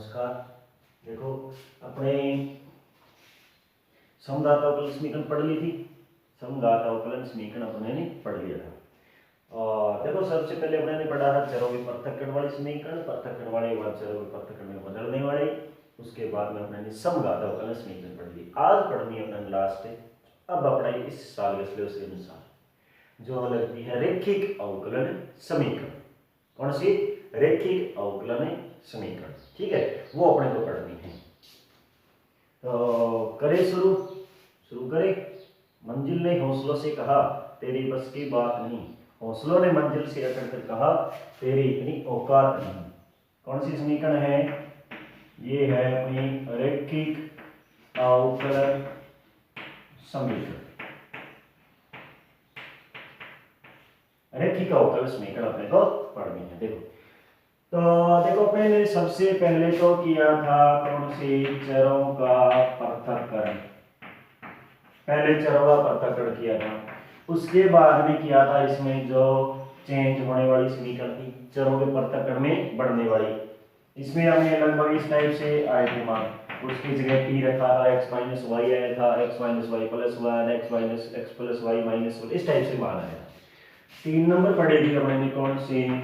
नमस्कार। देखो अपने समघात अवकलन समीकरण पढ़ ली थी। समघात अवकलन समीकरण अपने ने पढ़ लिया था। और देखो सबसे पहले अपने ने पढ़ा था चरों के पृथक्करण वाले समीकरण, पृथक्करण वाले बाद चरों के पृथक्करण में बदलने वाले। उसके बाद में अपने ने समघात अवकलन समीकरण पढ़ ली। आज पढ़नी है अपने लास्ट है। अब अपना इस साल के सिलेबस के अनुसार जो लगती है रैखिक अवकलन समीकरण। कौन सी? रैखिक अवकलन समीकरण। ठीक है, वो अपने को पढ़नी है। तो करें शुरू करें। मंजिल ने हौसलों से कहा तेरी बस की बात नहीं, हौसलों ने मंजिल से अकड़ कर कहा तेरी इतनी औकात नहीं। कौन सी समीकरण है? ये है अपनी रैखिक अवकलन समीकरण। रैखिक अवकलन समीकरण अपने को पढ़नी है। देखो अपने ने सबसे पहले तो किया था कौन सी? चरों का पृथक्करण। पहले चरों का पृथक्करण किया था। उसके बाद में किया था इसमें जो चेंज होने वाली समीकरण थी, चरों के पृथक्करण में बढ़ने वाली। इसमें हमने लगभग इस टाइप से आए थे मान। उसकी जगह t रखा था, x माइनस वाई आया था, x minus y plus one, x minus x plus y minus one, इस टाइप से मान आया था। 3 नंबर पढ़ेगी हमने कौन सी?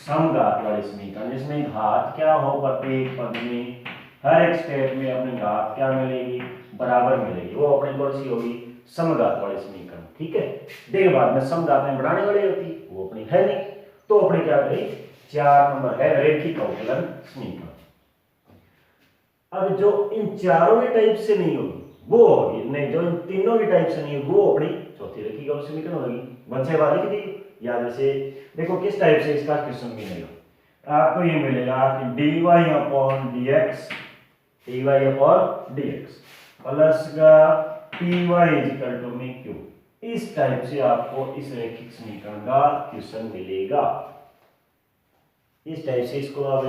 समघात वाले समीकरण, जिसमें घात क्या हो प्रत्येक पद में, हर एक स्टेप में अपनी घात क्या मिलेगी? बराबर मिलेगी। वो अपनी कौन सी होगी? समघात वाले समीकरण। ठीक है, देखिए बाद में समघात में बढ़ाने वाली होती, वो अपनी है नहीं, तो अपने क्या करें? 4 नंबर है रैखिक अवकलन समीकरण। अब जो इन चारों के टाइप से नहीं होगी वो होगी, नहीं जो इन तीनों की टाइप से नहीं होगी वो अपनी चौथी रैखिक अवकलन समीकरण होगी। बचे वाली की दी या जैसे देखो किस टाइप से इसका क्वेश्चन मिलेगा आपको। ये मिलेगा कि dy अपॉन dx प्लस का py इक्वल टू में q। इस टाइप से आपको इस रैखिक समीकरण का क्वेश्चन मिलेगा। इस टाइप से इसको अब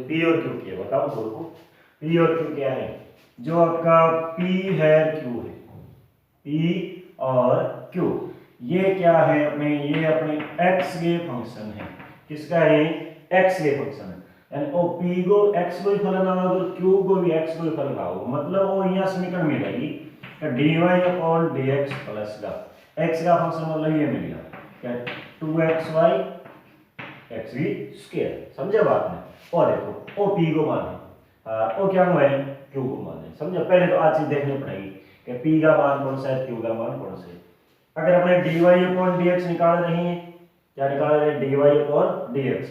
p और q किया बताओ दोनों। p और q क्या है? जो आपका p है q है, p और q ये क्या है अपने? ये अपने x के फंक्शन है। किसका है? x के फंक्शन है। यानी ओ p को x को ही फलन आना तो q को भी x को ही फलन आओ, मतलब वो यहाँ समीकरण मिलेगी dy अपॉन dx प्लस का x का फंक्शन मतलब ये मिल गया क्या? 2xy xv square. समझे बात में? और देखो ओ p को माने ओ क्या हुआ है? q को माने। समझो पहले तो आज चीज देखनी पड़ेगी कि p का मान कौन सा है, q का मान कौन सा है। अगर अपने dy अपॉन dx निकाल रहे हैं, क्या निकाल रहे हैं? dy अपॉन dx,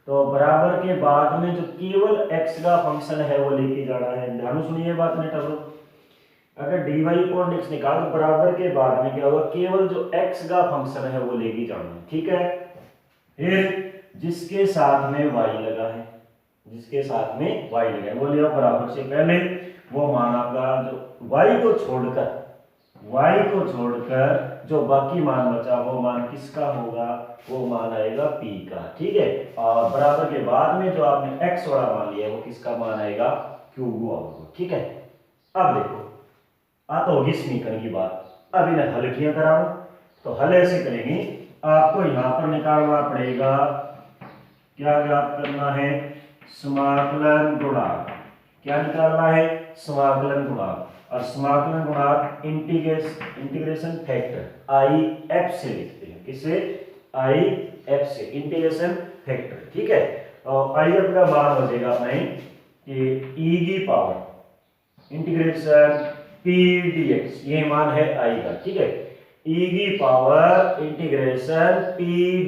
तो बराबर के बाद में जो केवल x का फंक्शन है वो लेके जाना है। ध्यान सुनिए बात में टर्म। अगर dy अपॉन dx निकाल तो बराबर के बाद में क्या होगा? केवल जो x का फंक्शन है वो लेके जाना है। ठीक है, फिर जिसके साथ में y लगा है, जिसके साथ में y लगा है वो लिया बराबर से पहले वो मान आपका जो y को छोड़कर जो बाकी मान बचा वो मान किसका होगा? वो मान आएगा p का। ठीक है, और बराबर के बाद में जो आपने x वाला मान लिया है वो किसका मान आएगा? q होगा। ठीक है, अब देखो आ तो होगी समीकरण की बात। अब इन्हें हल किया कराओ, तो हल ऐसे करेंगे। आपको यहाँ पर निकालना पड़ेगा, क्या याद करना है? समाकलन गुणांक। क्या निकालना है? समाकलन गुणांक। और समाकलन गुणांक इंटीग्रेशन फैक्टर IF से लिखते हैं। किसे? IF से, इंटीग्रेशन फैक्टर। ठीक है, और IF का मान हो जाएगा अपने कि e की पावर इंटीग्रेशन p dx, ये मान है I का। ठीक है, e की पावर इंटीग्रेशन p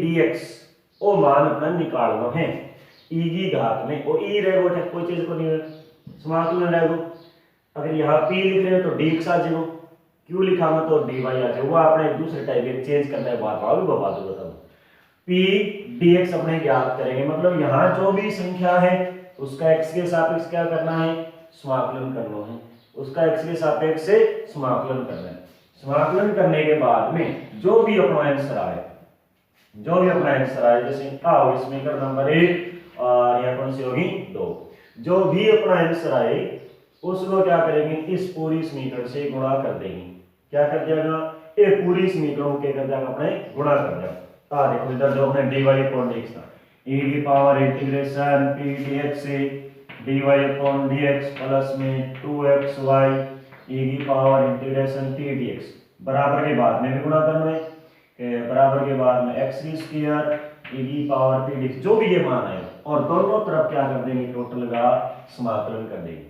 dx वो मान अपना निकालना है। e की घात में वो e रहेगा, कोई चीज को नहीं समाकलन रहेगा। अगर यहाँ p लिख रहे हो तो dx आ जाएगा, q लिखा हुआ तो dy आ जाएगा। वो आपने दूसरे टाइप के चेंज करना है, बात आओगे बता दूंगा तब। p dx अपने ज्ञात करेंगे, मतलब यहाँ जो भी संख्या है उसका x के सापेक्ष क्या करना है? समाकलन करना है। उसका x के सापेक्ष से समाकलन करना है। समाकलन करने के बाद में जो भी अपना आंसर आए, जैसे आओ इसमें कर नंबर 1 और यहाँ कौन सी होगी 2, जो भी अपना आंसर आए उसको क्या करेंगे? इस पूरी समीकरण से गुणा कर देंगे। क्या कर दिया? ये पूरी समीकरण के कर दिया अपने गुणा कर दिया। देखो इधर जो अपने dy अपॉन dx था, e की पावर इंटीग्रेशन p dx से d y upon d x plus में 2xy ई की power integration p d x, बराबर के बाद में भी गुणा करना है कि बराबर के बाद में एक्स की स्क्वायर ई की पावर पी डी एक्स, जो भी ये मान है, और दोनों तरफ क्या कर देंगे, टोटल का समाकलन कर देंगे,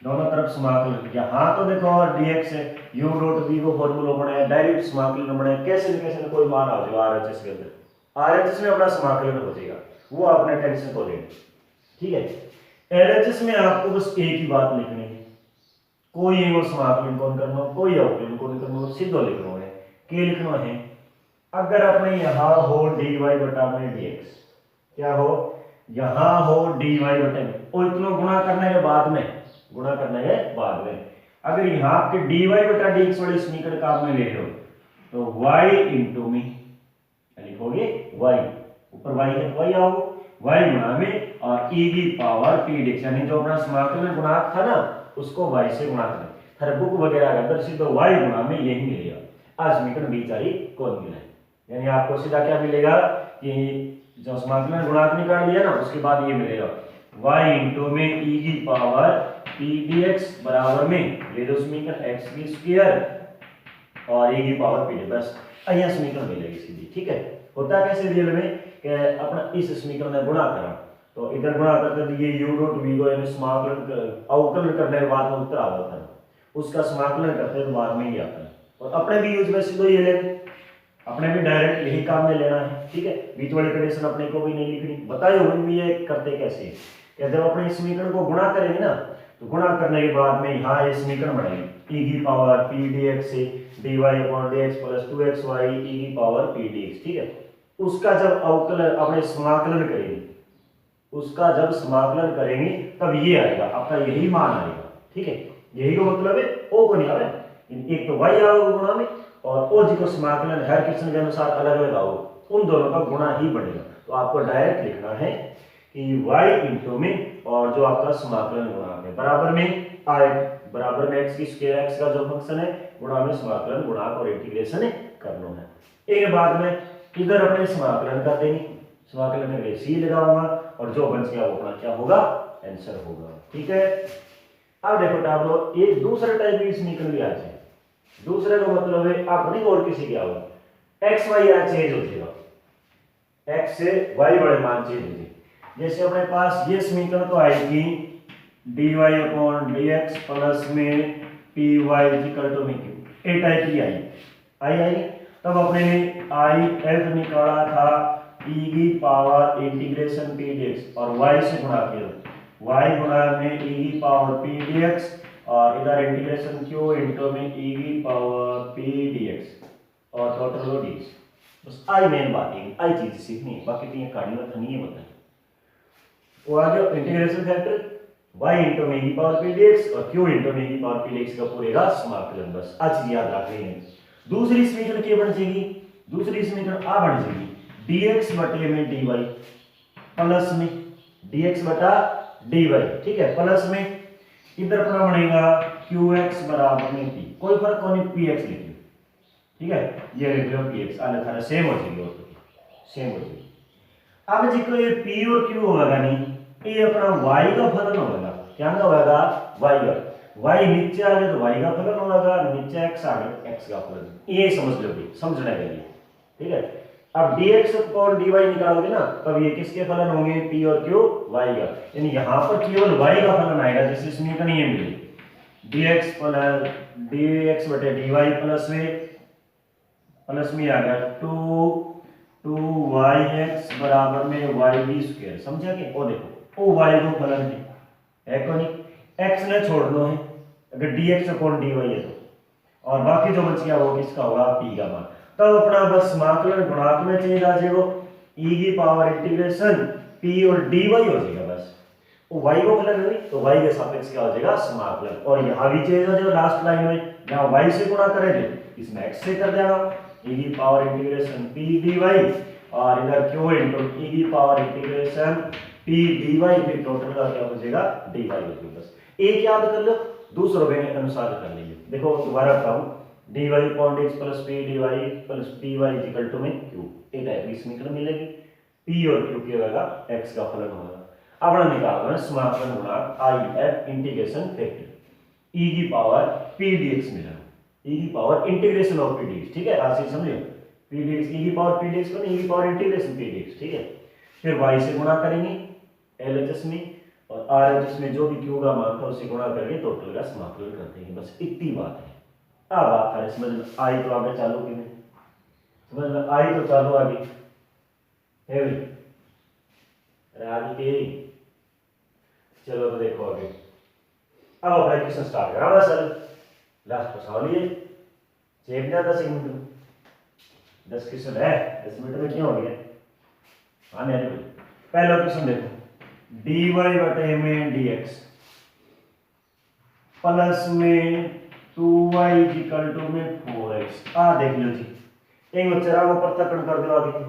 दोनों तरफ समाकलन किया। हाँ तो देखो dx है u डॉट v को फॉर्मूला बनाया, डायरेक्ट समाकलन बनाया, कैसे न कैसे कोई मान आ जाएगा आरएचएस के अंदर, आरएचएस में अपना समाकलन हो जाएगा, वो आपने टेंशन को लेना, ठीक है। एलएचएस में आपको बस एक ही बात लिखनी है, कोई वो समाकलन कौन करना, कोई अवकलन कौन करना, सीधो लिखना है। क्या लिखना है, अगर अपने यहाँ हो dy बटा में dx, क्या हो, यहाँ हो dy बटे में, और इतना गुणा करने के बाद में, गुणा करने के बाद में अगर यहाँ आपके dy बटा dx वाले समीकरण का आप में ले लो तो y इंटू में लिखोगे y, ऊपर y है तो y आओ, y गुणा में और e की पावर p dx, यानी जो अपना समाकलन गुणा था ना उसको y से गुणा करें, हर बुक वगैरह का अंदर सीधे y गुणा में यही मिलेगा। आज समीकरण 20 कौन मिला है, यानी आपको सीधा क्या मिलेगा कि जो समाकलन गुणांक निकाल दिया ना उसके बाद ये मिलेगा y इंटू में e की पावर p dx बराबर में ये दो समीकरण x की स्क्वायर और e की पावर p dx, बस यह समीकरण मिलेगी सीधी, ठीक है। होता कैसे रियल में कि अपना इस समीकरण में गुणा करा तो इधर गुणा करते ये u डॉट v को यानी समाकलन अवकलन करने के बाद में उत्तर आ जाता है, उसका समाकलन करते हैं तो बाद में ही आता है, और अपने भी यूज में सीधे ये लेंगे, अपने भी डायरेक्ट यही काम में लेना है, ठीक है। बीच वाली कंडीशन अपने को भी नहीं लिखनी, बताए हुए ये करते कैसे कि जब अपने इस समीकरण को गुणा करेंगे ना तो गुणा करने के बाद में यहाँ ये समीकरण बनेगी e की पावर p dx से dy upon dx plus 2xy e की पावर p dx, ठीक है। उसका जब अवकलन अपने समाकलन करेंगे, उसका जब समाकलन करेंगे तब ये आएगा, आपका यही मान आएगा, ठीक है। यही का मतलब है ओ को नहीं आ रहा है, एक तो y आओगे गुणा में और ओ जी को समाकलन हर किस्म के अनुसार अलग अलग आओ, उन दोनों का गुणा ही बनेगा। तो आपको डायरेक्ट लिखना है कि y इंटू में और जो आपका समाकलन गुणा है बराबर में आए, बराबर में x की स्क्वायर, x का जो फंक्शन है गुणा में समाकलन गुणांक और इंटीग्रेशन करना है। एक बाद में इधर अपने समाकलन कर देंगे, समाकलन करके c लगाऊंगा और जो बन गया वो अपना क्या होगा, आंसर होगा, ठीक है। अब देखो टाबलो एक दूसरे टाइप की समीकरण भी आ जाए, दूसरे का मतलब है आप नहीं और किसी क्या होगा एक्स वाई यहाँ चेंज हो जाएगा, एक्स से वाई बड़े मान चेंज हो जाए। जैसे अपने पास ये समीकरण तो आई थी d y upon d x plus में पी वाई इक्वल टू में क्यू, ए टाइप की आई तब अपने ने आई एफ निकाला था ई की power integration p d x और वाई से गुणा किया, y गुणा में e की पावर p dx और इधर इंटीग्रेशन q इंटू में e की पावर p dx और टोटल लो dx, बस आई मेन बात है, आई चीज सीखनी है, बाकी तो ये कहानी में नहीं है बताइए। वो आ गया इंटीग्रेशन फैक्टर y इंटू में e की पावर p dx और q इंटू में e की पावर p dx का पूरे का समाकलन, बस आज चीज याद रख रही है। दूसरी समीकरण क्या बन जाएगी, दूसरी समीकरण आ बन जाएगी dx बटे में dy प्लस में dx बटा dy, ठीक है, प्लस में इधर अपना बनेगा qx बराबर में p, कोई फर्क को नहीं, px लिख लो, ठीक है, ये लिख लो px, आने थारा सेम हो जाएगी, और सेम हो जाएगी। अब जी को ये p और q होगा नहीं, ये अपना y का फलन होगा, क्या होगा y का, y नीचे आ गया तो y का फलन होगा, नीचे x आ गया x का फलन, ये समझ लो भाई, समझने के लिए, ठीक है। अब dx और dy निकालोगे ना तब ये किसके फलन होंगे, p और q y का, यानी यहाँ पर केवल y का फलन आएगा, जैसे समीकरण ये मिली dx प्लस dx बटे dy प्लस में आ गया 2yx बराबर में yb स्क्वायर, समझा के, और देखो ओ y को फलन है को नहीं, x ने छोड़ना है अगर dx अपॉन dy है तो, और बाकी जो बच गया वो किसका होगा, p का मान। तब अपना बस समाकलन गुणांक में चेंज आ जाएगा, e की पावर इंटीग्रेशन p और dy हो जाएगा, बस वो y को फलन है तो y के सापेक्ष क्या हो जाएगा, समाकलन, और यहाँ भी चेंज हो जाएगा लास्ट लाइन में, जहाँ y से गुणा करेंगे इसमें x से कर देना, e की पावर इंटीग्रेशन p dy और इधर q इंटू e की पावर इंटीग्रेशन p dy, फिर टोटल का क्या हो जाएगा, dy हो जाएगा। बस एक याद कर लो, दूसरों के अनुसार कर लीजिए। देखो दोबारा बताऊं, dy upon dx plus p dy plus py equal to में q, एक टाइप की समीकरण मिलेगी, p और q की होगा x का फलन होगा। अपना निकालना है समाकलन गुणांक आई एफ इंटीग्रेशन फैक्टर ई की पावर पी डी एक्स मिला, ई की power integration of P d x, ठीक है, आज समझिए पी डी एक्स ई की पावर पी डी एक्स को ई की power integration p d x, ठीक है। फिर वाई से गुणा करेंगे एल एच एस में और आर एच एस में जो भी क्यू का मान था उससे गुणा करके टोटल का समाकलन कर देंगे, बस इतनी बात है। अब बात है समझ में आई तो आगे चालू की नहीं, समझ में आई तो चालू आगे है भी अरे आगे के चलो तो देखो आगे। अब अपना क्वेश्चन स्टार्ट करा सर लास्ट फंसा लिए चेक दिया 10 मिनट में 10 क्वेश्चन है 10 मिनट में क्यों हो गया। हाँ नहीं पहला क्वेश्चन देखो डी वाई बटे में डी एक्स प्लस में 2y इक्वल टू में 4x आ देख लो जी एक बच्चा को प्रत्यक्षण कर दो आगे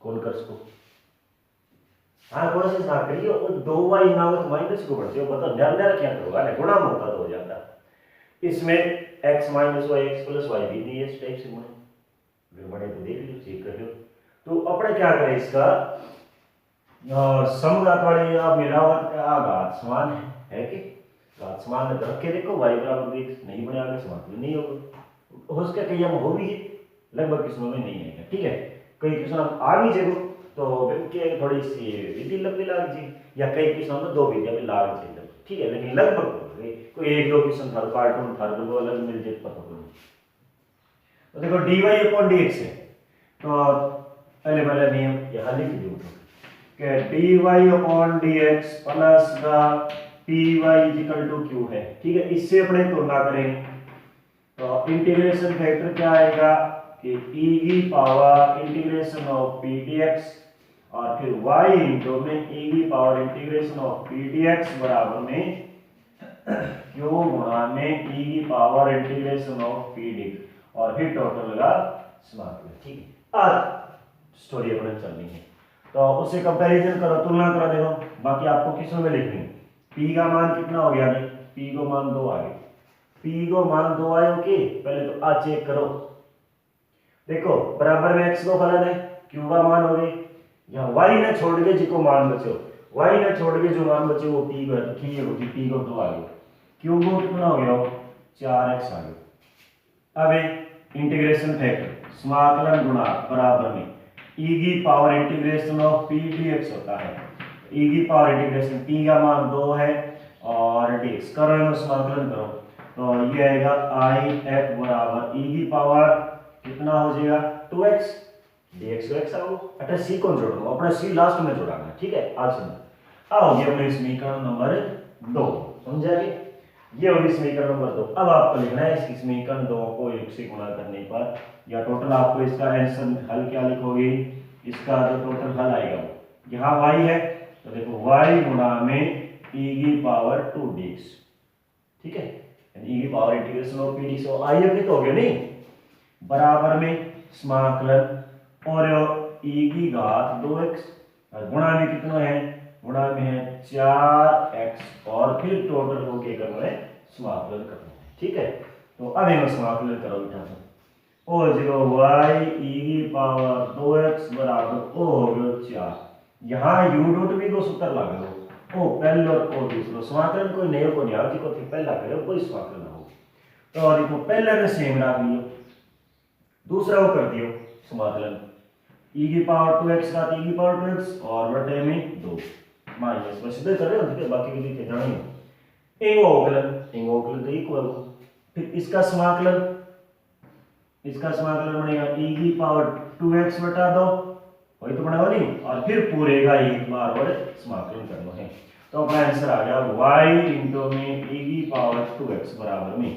कौन कर सको। हाँ कोशिश ना करिए और 2y ना हो तो माइनस को बढ़ते हो मतलब ध्यान में रखिए करोगा ना गुणा होता तो हो जाता। इसमें x minus y x plus y भी नहीं है इस टाइप से बने बड़े तो देख लो चेक कर लो। तो अपने क्या करें इसका समघात वाली मिलावट घात समान है कि घात समान रख के देखो y बराबर x नहीं बने आगे समाकलन नहीं होगा हो सके कई हम हो भी लगभग किस्मों में नहीं है, ठीक है। कई किस्म आ भी जगह तो के थोड़ी सी विधि लंबी लाग जी या कई किस्मों में 2 विधियां भी लाग जी, ठीक है, लेकिन लगभग कोई 1-2 किस्म था कार्टून था तो अलग मिल जाए पता नहीं। तो देखो dy अपॉन dx है तो पहले वाला नियम यहां लिख दो कि dy अपॉन dx प्लस का py इक्वल टू q है, ठीक है। इससे अपने तुलना करें तो इंटीग्रेशन फैक्टर क्या आएगा कि e की power integration of p dx और फिर y इनटू में e की power integration of p dx बराबर में q गुणा में e की power integration of p dx और फिर टोटल का समाकलन, ठीक है। आज स्टोरी अपने चलनी है तो उससे कंपैरिजन करो तुलना करो देखो बाकी आपको किसमें में लिखनी है। p का मान कितना हो गया अभी p को मान 2 आ गए, p को मान 2 आए ओके। पहले तो आ चेक करो देखो बराबर में x को फलन है q का मान हो गए यहाँ y ने छोड़ के जिसको मान बचे y ने छोड़ के जो मान बचे वो p को है तो ठीक है p को 2 आ गया q को कितना हो गया 4x आ गया। अब इंटीग्रेशन फैक्टर समाकलन गुणांक बराबर में e की power integration of p dx होता है, e की पावर इंटीग्रेशन p का मान 2 है और dx करो समाकलन करो तो ये आएगा i f बराबर e की पावर कितना हो जाएगा 2x dx को x आओ अच्छा c को जोड़ो अपना c लास्ट में जोड़ना, ठीक है। आज सुनो अब हो गया अपने समीकरण नंबर 2 समझा गया ये होगी समीकरण नंबर 2। अब आपको लिखना है इस समीकरण 2 को 1 से गुणा करने पर या टोटल आपको इसका आंसर हल क्या लिखोगे इसका जो टोटल हल आएगा वो यहाँ y है तो देखो y गुणा में e की पावर 2 dx, ठीक है, e की power integration of p dx तो आई भी तो हो गया नहीं बराबर में समाकलन और e की घात 2x और गुणा में कितना है गुणा में है 4x और फिर टोटल को क्या करना है समाकलन करना है, ठीक है। तो अब इन्हें समाकलन करो बेटा और जीरो y e की पावर 2x बराबर ओ हो गया 4 यहाँ u डॉट v को सूत्र लगा लो ओ पहले और ओ दूसरा समाकलन कोई नया को नहीं आओ जी को पहला करो कोई समाकलन ना हो तो देखो पहले ने सेम रख लियो दूसरा वो कर दियो समाकलन e की पावर 2x का e की पावर 2x और बटे में 2 माइनस बस इधर कर रहे हो ठीक बाकी की कितना नहीं इंग अवकलन तो इक्वल फिर इसका समाकलन बनेगा e की पावर 2x बटा 2 वही तो बना नहीं और फिर पूरे का एक बार और समाकलन करना है तो अपना आंसर आ गया y इनटू में e की पावर 2x बराबर में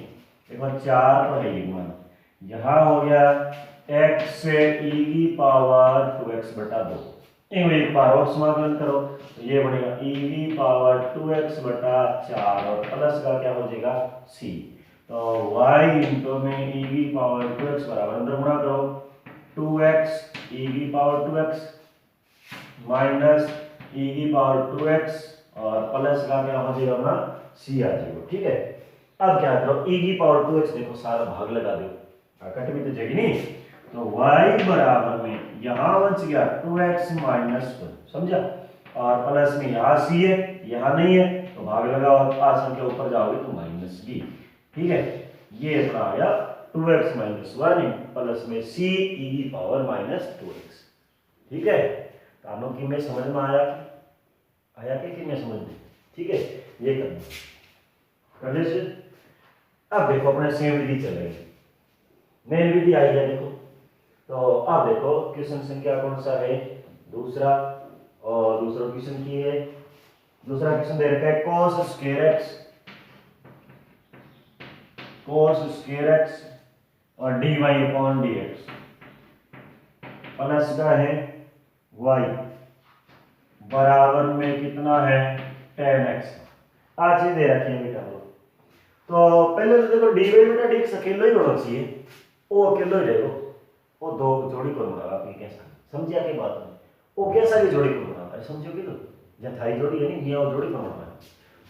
देखो 4 तो है ये मान यहाँ हो गया x से e की पावर 2x बटा 2 एक बार और समाकलन करो तो ये बनेगा e की पावर 2x बटा 4 और प्लस का क्या हो जाएगा c तो y इनटू में e की पावर 2x बराबर अंदर गुणा करो 2x e की पावर 2x माइनस e की पावर 2x और प्लस का क्या हो जाएगा अपना c आ जाएगा, ठीक है। अब क्या करो e की पावर 2x देखो सारा भाग लगा दो कट भी तो जाएगी नहीं तो y बराबर में यहाँ बच गया 2x माइनस 1 समझा और प्लस में यहाँ सी है, यहाँ नहीं है, तो भाग लगाओ, आ संख्या ऊपर जाओगे तो माइनस बी। ठीक है, ये अपना आ गया 2x माइनस 1 प्लस में c e की पावर माइनस 2x। ठीक है, कानों की में समझ में आया कि मैं समझ में? ठीक है, ये करना करने से। अब देखो अपने सेम विधि चलेगी, मेन विधि आई है देखो। तो अब देखो क्वेश्चन संख्या कौन सा है, दूसरा, और दूसरा क्वेश्चन की है, दूसरा क्वेश्चन दे रखा है cos स्क्वायर x और dy अपॉन dx प्लस का है y बराबर में कितना है tan x। आज ये दे रखी है बेटा। तो पहले तो देखो dy बटा dx अकेला ही होना चाहिए, वो अकेला ही रहेगा, वो दो जोड़ी को बनाना आपने कैसा समझिया के बात में, वो कैसा भी जोड़ी को बनाना है समझोगे तो, जब थाई जोड़ी है नहीं ये और जोड़ी को बनाना है।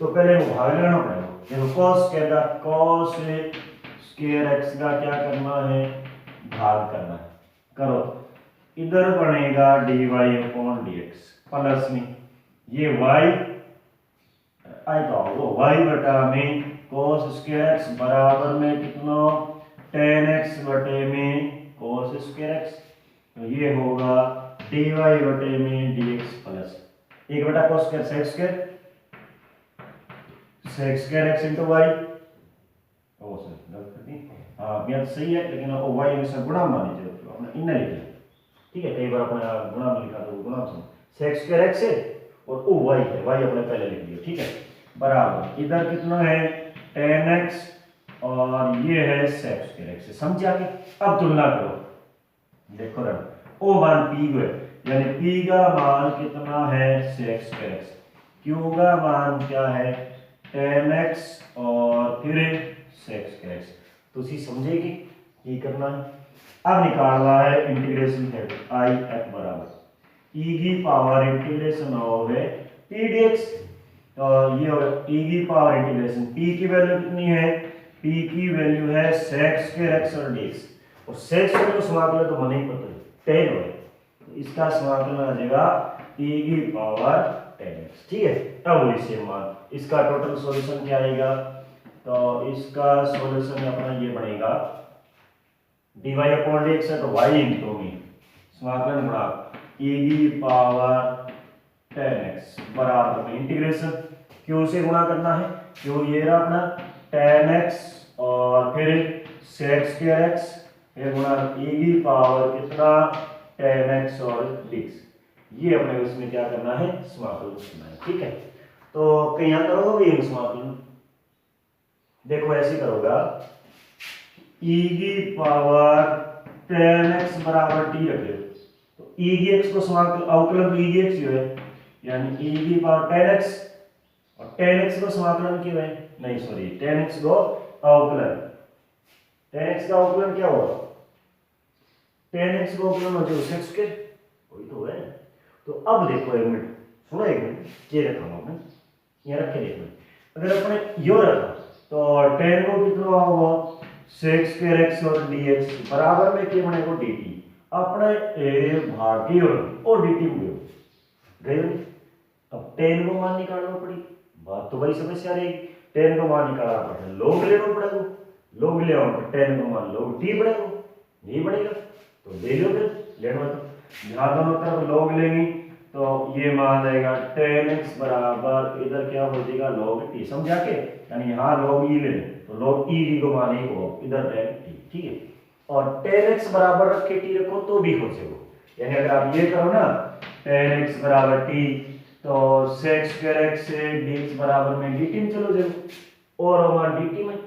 तो पहले वो भाग लेना पड़ेगा, देखो cos स्क्वायर x का क्या करना है, भाग करना है, करो। इधर बनेगा dy अपॉन dx प्लस में ये y आएगा वो y बटा में cos स्क्वायर x बराबर में कितना tan x बटे में cos स्क्वायर x, तो ये होगा dy बटे में dx प्लस एक बटा cos square sec square x into y। ओ सर गलत कर दी, हाँ ये सही है, लेकिन वो y हमेशा गुणा मानी चाहिए, तो अपना इनर लिखा है। ठीक है, कई बार अपने गुणा में लिखा तो गुणा से sec स्क्वायर x है और o y है, y अपने पहले लिख लिया। ठीक है, बराबर इधर कितना है tan x और ये है sec स्क्वायर x, समझा कि? अब तुलना करो, देखो रहा ओ मान p है, यानी p का मान कितना है sec स्क्वायर x, q का मान क्या है tan x और फिर sec स्क्वायर x। तो उसी समझेगी ये करना है। अब निकालना है इंटीग्रेशन है i f बराबर e की power integration of p dx, तो ये होगा e की पावर इंटीग्रेशन, p की वैल्यू कितनी है, p की वैल्यू है sec स्क्वायर x और dx, और sec स्क्वायर को समाकलन तो मन ही पता है 10 है, तो इसका समाकलन आ जाएगा e की पावर 10x। ठीक है, अब इसे मान इसका टोटल सॉल्यूशन क्या आएगा, तो इसका सॉल्यूशन अपना ये बनेगा dy अपॉन dx है, तो y इंटू में समाकलन बड़ा e की पावर 10x बराबर में इंटीग्रेशन q से गुणा करना है, q ये रहा अपना tan x और फिर sec स्क्वायर x, फिर गुणा e की पावर कितना tan x और dx, ये अपने उसमें क्या करना है समाकलन करना है। ठीक है, तो यहाँ करोगे भी समाकलन, देखो ऐसे करोगा e की पावर tan x बराबर t रखे, तो e की x को समाकलन अवकलन e की x जो है, यानी e की पावर tan x और tan x को समाकलन क्यों है, नहीं सॉरी tan x को अवकलन, tan x का अवकलन क्या होगा, tan x को अवकलन हो जाएगा sec स्क्वायर, वही तो है। तो अब देखो एक मिनट सुनो, एक मिनट ये रखा मैं यहाँ रख के देखो, अगर अपने यो रखा तो tan को कितना होगा sec स्क्वायर x और dx बराबर में क्या बनेगा dt, अपने a भागित और dt में गए। अब tan को मान निकालना पड़ी, बात तो बड़ी समस्या रहेगी, tan को मान निकालना पड़ेगा log लेना पड़ेगा, log ले आओ tan को मान log t बढ़ेगा, नहीं बढ़ेगा तो ले लो, फिर लेना तो यहाँ दोनों तरफ log लेंगे तो ये मान आएगा tan x बराबर इधर क्या हो जाएगा log t, समझा के, यानी यहाँ log e ले तो log e d को मान 1 हो, इधर tan t। ठीक है, और tan x बराबर रख के t रखो तो भी हो जाएगा, यानी अगर आप ये करो ना tan x बराबर t, तो sec स्क्वायर x से dx बराबर में dt में चलो जाओ, और हमारा dt में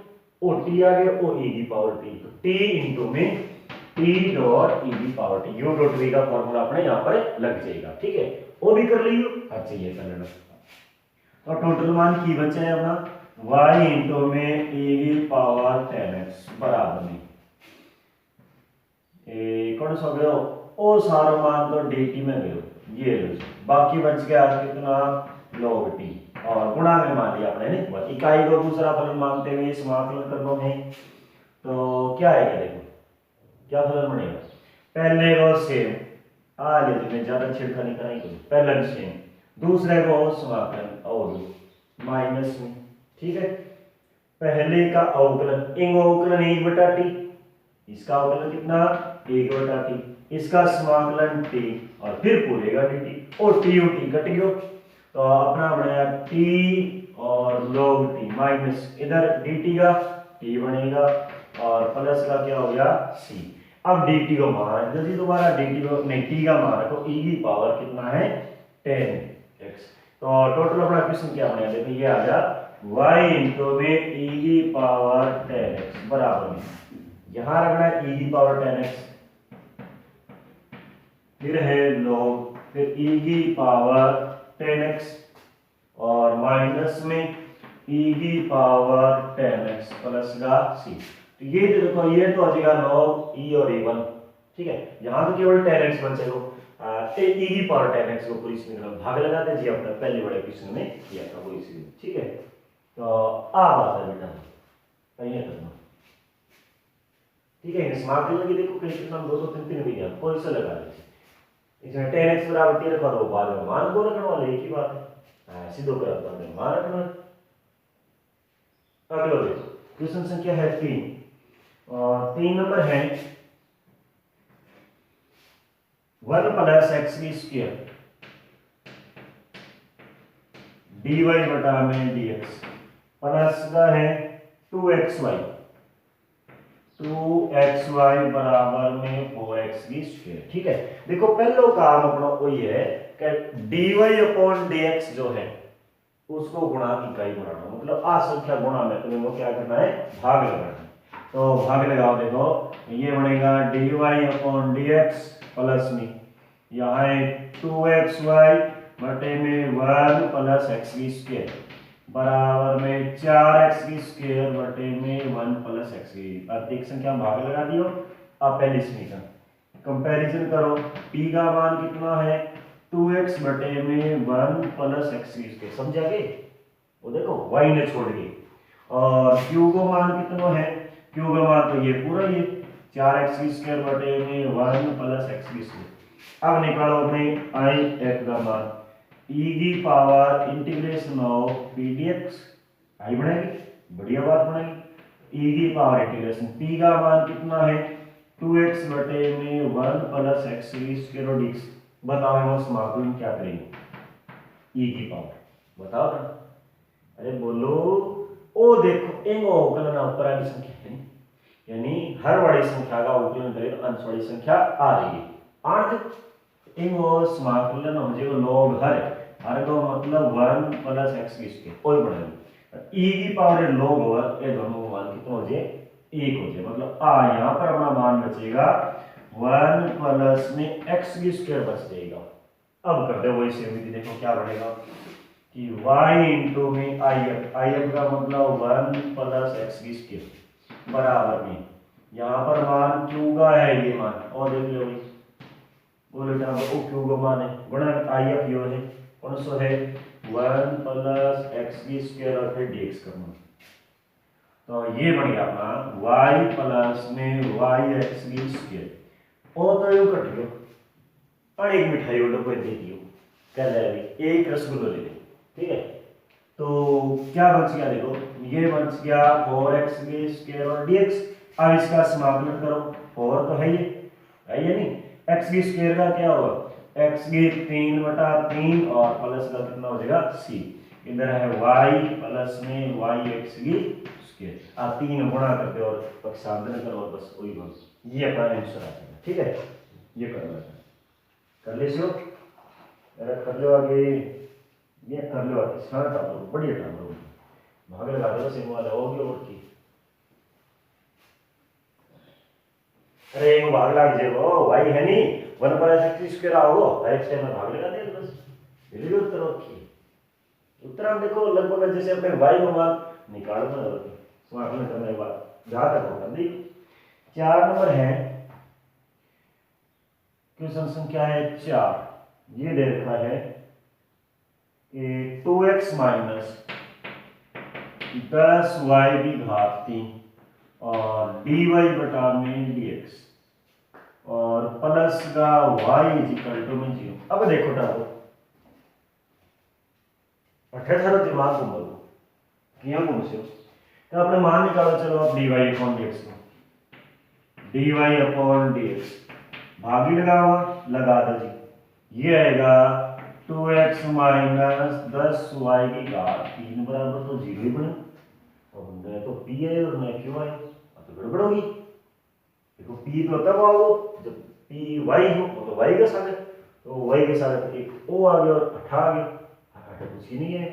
ओ t आ गया, ओ e की पावर t, तो t इंटू में t डॉट e की power t, u dot v का फॉर्मूला अपने यहाँ पर लग जाएगा। ठीक है, वो भी कर लियो, अच्छा ये कर लेना। तो टोटल मान की बचा है अपना y इंटू में e की पावर 10x बराबर में कौन सा गयो, ओ सारा मान तो dt में गयो, ये लो, बाकी बच गया कितना log t, और गुणा में मान लिया अपने ने, इकाई को दूसरा फलन मानते हुए समाकलन करना है, तो क्या है देखो क्या फलन बनेगा, पहले और सेम आ ले, मैं ज्यादा छेड़खानी कराई करूं, पहला भी सेम दूसरे को समाकलन और माइनस में, ठीक है। पहले का अवकलन इंग अवकलन 1/t, इसका अवकलन कितना 1/t, इसका समाकलन t और फिर पूरे का dt और t कट गयो तो अपना बनाया t और log t माइनस इधर dt का t बनेगा और प्लस का क्या हो गया c। अब dt को मान जल्दी दोबारा dt को नहीं t का मान रखो e की पावर कितना है 10x। तो टोटल अपना क्वेश्चन क्या बनेगा देखो ये आ गया y इंटू में e की पावर 10x बराबर में यहां रखना है e की पावर 10x फिर है log फिर e की पावर 10x और माइनस में e की पावर 10x प्लस का c। तो ये देखो ये तो आ जाएगा log e और a1, ठीक है। यहां तो केवल 10x बन जाएगा e की पावर 10x को पूरी इसमें भाग लगा दीजिए अपना पहले बड़े क्वेश्चन में किया था वो इसी, ठीक है। तो आ बात है बेटा कहीं करना, ठीक है। समाकलन की देखो कहीं कितना 2 2 3 3 भी गया कोई सा लगा लीजिए इसमें 10x बराबर 13 रखा तो बाद में मान को रखने वाले एक ही बात है सीधो कर अपना में मान रखना। अगला देखो क्वेश्चन संख्या है 3 और 3 नंबर है 1 प्लस एक्स की स्क्वायर dy बटा में dx प्लस का है 2xy बराबर में 4x की स्क्वायर, ठीक है। देखो पहलो काम अपना वही है कि dy अपॉन dx जो है उसको गुणा की इकाई बनाना, मतलब आ संख्या गुणा में तुम्हें वो क्या करना है भाग लगाना है। तो भाग लगाओ देखो ये बनेगा dy अपॉन dx प्लस में यहाँ है 2xy बटे में 1 प्लस x की स्क्वायर बराबर में 4x की स्क्वायर बटे में 1 प्लस x की प्रत्येक संख्या में भाग लगा दियो। अब पहली समीकरण कंपैरिजन करो p का मान कितना है 2x बटे में 1 प्लस x की स्क्वायर, समझा के वो देखो y ने छोड़ के, और q को मान कितना है q का मान तो ये पूरा ही 4x की स्क्वायर बटे में 1 प्लस x की स्क्वायर। अब निकालो में i f का मान e की power integration of p dx आई बनेगी बढ़िया बात बनेगी e की पावर इंटीग्रेशन p का मान कितना है 2x बटे में 1 प्लस x की स्क्वायर dx। बताओ हम समाकलन क्या करेंगे e की पावर बताओ ना, अरे बोलो ओ देखो इन अवकलन ऊपर वाली संख्या है यानी हर बड़ी संख्या का अवकलन करें तो अंश वाली संख्या आ रही है आठ इन समाकलन हो जाएगा log हर का मतलब 1 प्लस x की स्क्वायर कोई बढ़ेगा e की पावर log ओवर ये दोनों मान कितना हो जाए 1 हो जाए, मतलब आ यहां पर अपना मान बचेगा 1 प्लस में x की स्क्वायर बच जाएगा। अब कर दे वही सेम विधि देखो क्या बढ़ेगा कि y इंटू में if का मतलब 1 प्लस x की स्क्वायर बराबर में यहाँ पर मान q का है ये मान और देख लो भाई बोले जहाँ पर q का मान है गुणा if यो है कौन सा है 1 प्लस x की स्क्वायर और फिर dx करना। तो ये बन गया अपना y प्लस में yx की स्क्वायर और तो यूं कट गयो और एक मिठाई वालों को दे दियो कह ले अभी एक रसगुल्ला ले ले, ठीक है। तो क्या बच गया देखो ये बच गया 4x की स्क्वायर और dx। अब इसका समाकलन करो 4 तो है ये नहीं x की स्क्वायर का क्या होगा x की 3/3 और प्लस का कितना हो जाएगा c, इधर है y प्लस में yx की स्क्वायर आप 3 गुणा करते और पक्षांतर करो और बस वही बस ये अपना आंसर आ जाएगा, ठीक है। ये कर ले सो अरे कर लो आगे ये कर लो आगे स्टार्ट करो बढ़िया काम करो भाग लगा दो सिम वाला होगी और की अरे एक भाग लग जाएगा भाई है नहीं 1 प्लस x की स्क्वायर आओ x टाइम में भाग लगा दे बस जल्दी उत्तर रखिए उत्तर हम देखो लगभग जैसे अपने y को मान निकालो ना समाकलन करने के बाद जहां तक होगा देखो 4 नंबर है क्वेश्चन संख्या है 4 ये दे रखा है कि 2x माइनस 10y की घात 3 और dy बटा में dx और प्लस का y इक्वल टू में 0। अब देखो टाको अठे थारो दिमाग घूमो किया घूम से तो अपने मान निकालो। चलो अब dy अपॉन dx को dy अपॉन dx भागी लगाओ लगा दो जी। ये आएगा 2x माइनस 10y की घात 3 बराबर तो 0 ही बने। और न तो p है और न q है तो गड़बड़ होगी। देखो p तो तब आओ जब p y हो तो y का सागर तो y के सागर एक o आ गया और 8 आ गया। 8 कुछ ही नहीं है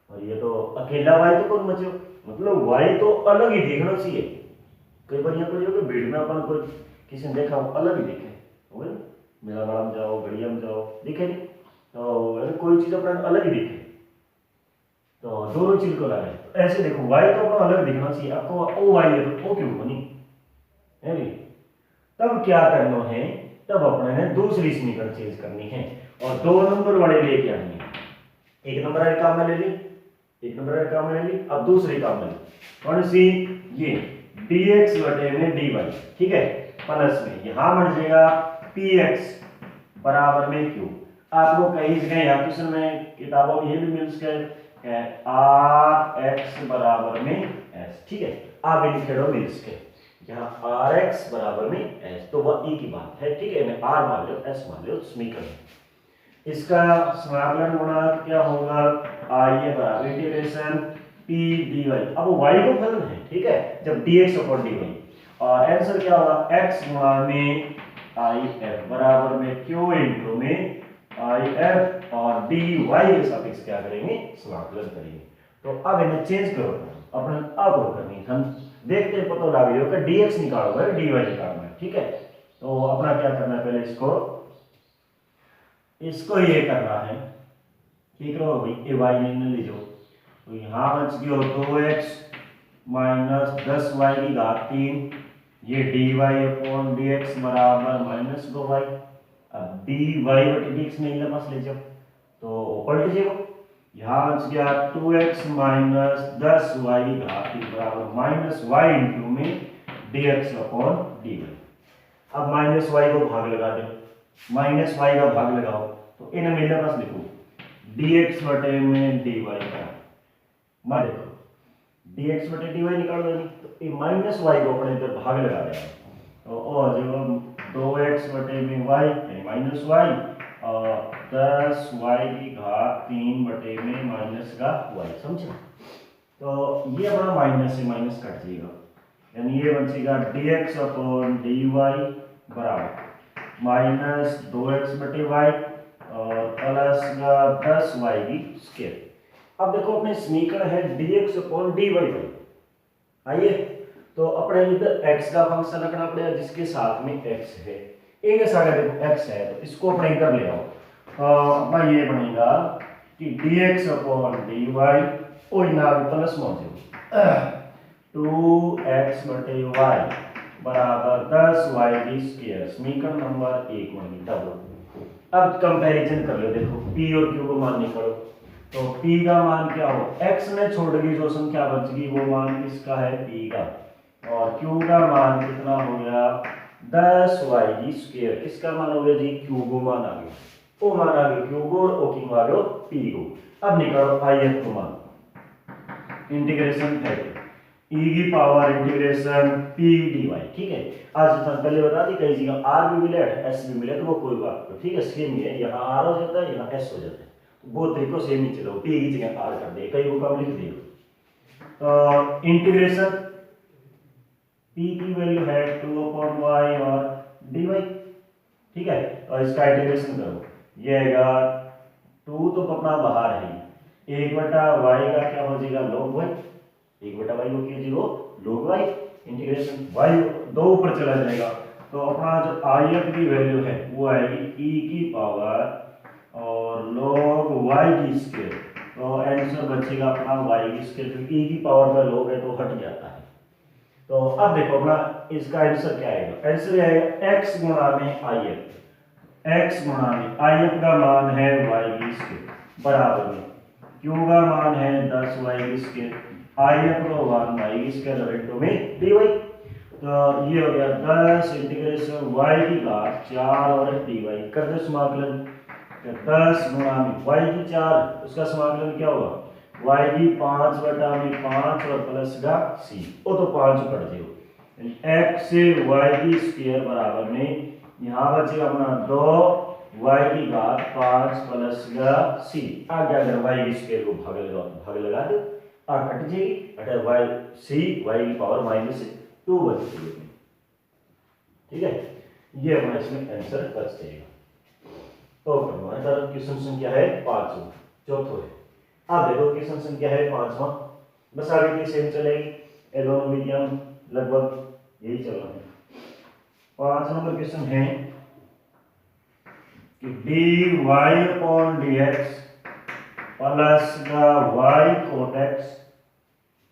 और ये तो अकेला y तो कौन बचो मतलब y तो अलग ही देखना चाहिए। कई बार यहाँ पर जो भीड़ में अपन कोई किसी ने देखा हो अलग ही दिखे हो गए मेला वाला में जाओ गड़िया में जाओ दिखे नहीं तो कोई चीज़ अपना अलग ही दिखे तो दोनों चीज को लगाए। तो ऐसे देखो y तो अपना अलग दिखना चाहिए आपको ओ y है तो ओ क्यों बनी है नहीं। तब क्या करना है तब अपने ने दूसरी समीकरण चेंज करनी है और 2 नंबर वाले लेके आनी है। एक नंबर वाले काम में ले ली एक नंबर वाले काम में ले ली अब दूसरी काम में कौन सी ये dx बटे में dy ठीक है प्लस में यहां बन जाएगा px बराबर में q। आपको कई जगह यहाँ क्वेश्चन में किताबों में ये भी मिल सके आर एक्स बराबर में एस ठीक है आप भी लिखे दो मिल सके यहाँ आर एक्स बराबर में एस तो वह ई की बात है ठीक है मैं आर मान लो एस मान लो समीकरण इसका समाकलन गुणांक क्या होगा आई बराबर इंटीग्रेशन पी डी वाई। अब y को फलन है ठीक है जब dx अपॉन dy और आंसर क्या होगा x गुणा में आई एफ बराबर में q इनटू में आई एफ और dy के सापेक्ष क्या करेंगे समाकलन करेंगे। तो अब इन्हें चेंज करो अपने अब करनी हम देखते हैं पता लग गया कि dx निकालोगे dy निकालना है ठीक है। तो अपना क्या करना है पहले इसको ये करना है ठीक है भाई ये y ने ले जाओ तो यहाँ बच गया 2x माइनस 10y की घात 3 ये dy अपॉन dx बराबर माइनस 2y। अब dy बटे dx में इधर पास ले जाओ तो पलट जाओ यहाँ बच गया 2x माइनस 10y की घात 3 बराबर माइनस y इंटू में dx अपॉन dy। अब माइनस y को भाग लगा दो माइनस y का भाग लगाओ तो इन मेरे पास लिखो dx बटे में dy का मान देखो dx बटे dy निकालो नहीं तो ये माइनस y को अपने इधर भाग लगा देगा तो और जो 2x बटे में y यानी माइनस y और 10y की घात 3 बटे में माइनस का y समझे। तो ये अपना माइनस से माइनस कट जाएगा यानी ये बन जाएगा dx अपॉन dy बराबर माइनस 2x बटे y और प्लस का 10y की स्क्वायर। अब देखो अपने समीकरण है dx अपॉन dy आइए तो अपने इधर x का फंक्शन रखना पड़ेगा जिसके साथ में x है एक साथ देखो x है तो इसको अपने इधर ले आओ तो अपना ये बनेगा कि dx अपॉन dy और ना प्लस मौजूद 2x बटे y बराबर 10y की स्क्वायर समीकरण नंबर 1 बनी डबल। अब कंपैरिजन कर लो देखो p और q को मान निकालो तो p का मान क्या हो x में छोड़ गई जो संख्या बच गई वो मान किसका है p का और q का मान कितना हो गया 10y की स्क्वायर किसका मान हो गया जी q को मान आ गया o मान आ गया q को और o की मान लो p को। अब निकालो if को मान इंटीग्रेशन फैक्टर e की पावर इंटीग्रेशन p dy ठीक है। आज हम पहले बता दी कई जगह r भी मिले s भी मिले तो वो कोई बात नहीं ठीक है सेम ही है यहाँ r हो जाता है यहाँ s हो जाता है वो तरीकों से नीचे लो p की जगह r कर दे कई बुक लिख दे तो इंटीग्रेशन p की वैल्यू है 2/y और dy ठीक है और इसका इंटीग्रेशन करो ये आएगा 2 तो अपना बाहर है 1/y का क्या हो जाएगा log y 1/y को कीजिए वो log y इंटीग्रेशन y 2 ऊपर चला जाएगा तो अपना जो if की वैल्यू है वो आएगी e की पावर और log y की स्क्वायर तो आंसर बचेगा अपना y की स्क्वायर क्योंकि e की पावर में log है तो हट जाता है। तो अब देखो अपना इसका आंसर क्या आएगा आंसर आएगा x गुणा में if गुणा में if का मान है y की स्क्वायर बराबर में q का मान है 10y की स्क्वायर if को 1 y की स्क्वायर इनटू में dy तो ये हो गया 10 इंटीग्रेशन y की घात 4 और dy कर दो समाकलन 10 गुणा में y की 4 उसका समाकलन क्या होगा वाई की 5/5 और प्लस का सी वो तो 5 कट जाओ एक्स वाई की स्क्वायर बराबर में यहाँ बचेगा अपना 2 वाई की घात 5 प्लस का सी आगे अगर वाई की स्क्वायर को भाग लगा दो आ कट जाएगी अगर वाई सी वाई की पावर -2 बच जाएगी। ठीक है ये अपना इसमें आंसर बच जाएगा। तो हमारा क्वेश्चन संख्या है 5 चौथो है। अब देखो क्वेश्चन संख्या है 5वां बस आगे की सेम चलेगी ये दोनों विधियां लगभग यही चल रहा है। 5 नंबर क्वेश्चन है कि dy अपॉन dx प्लस का y cot x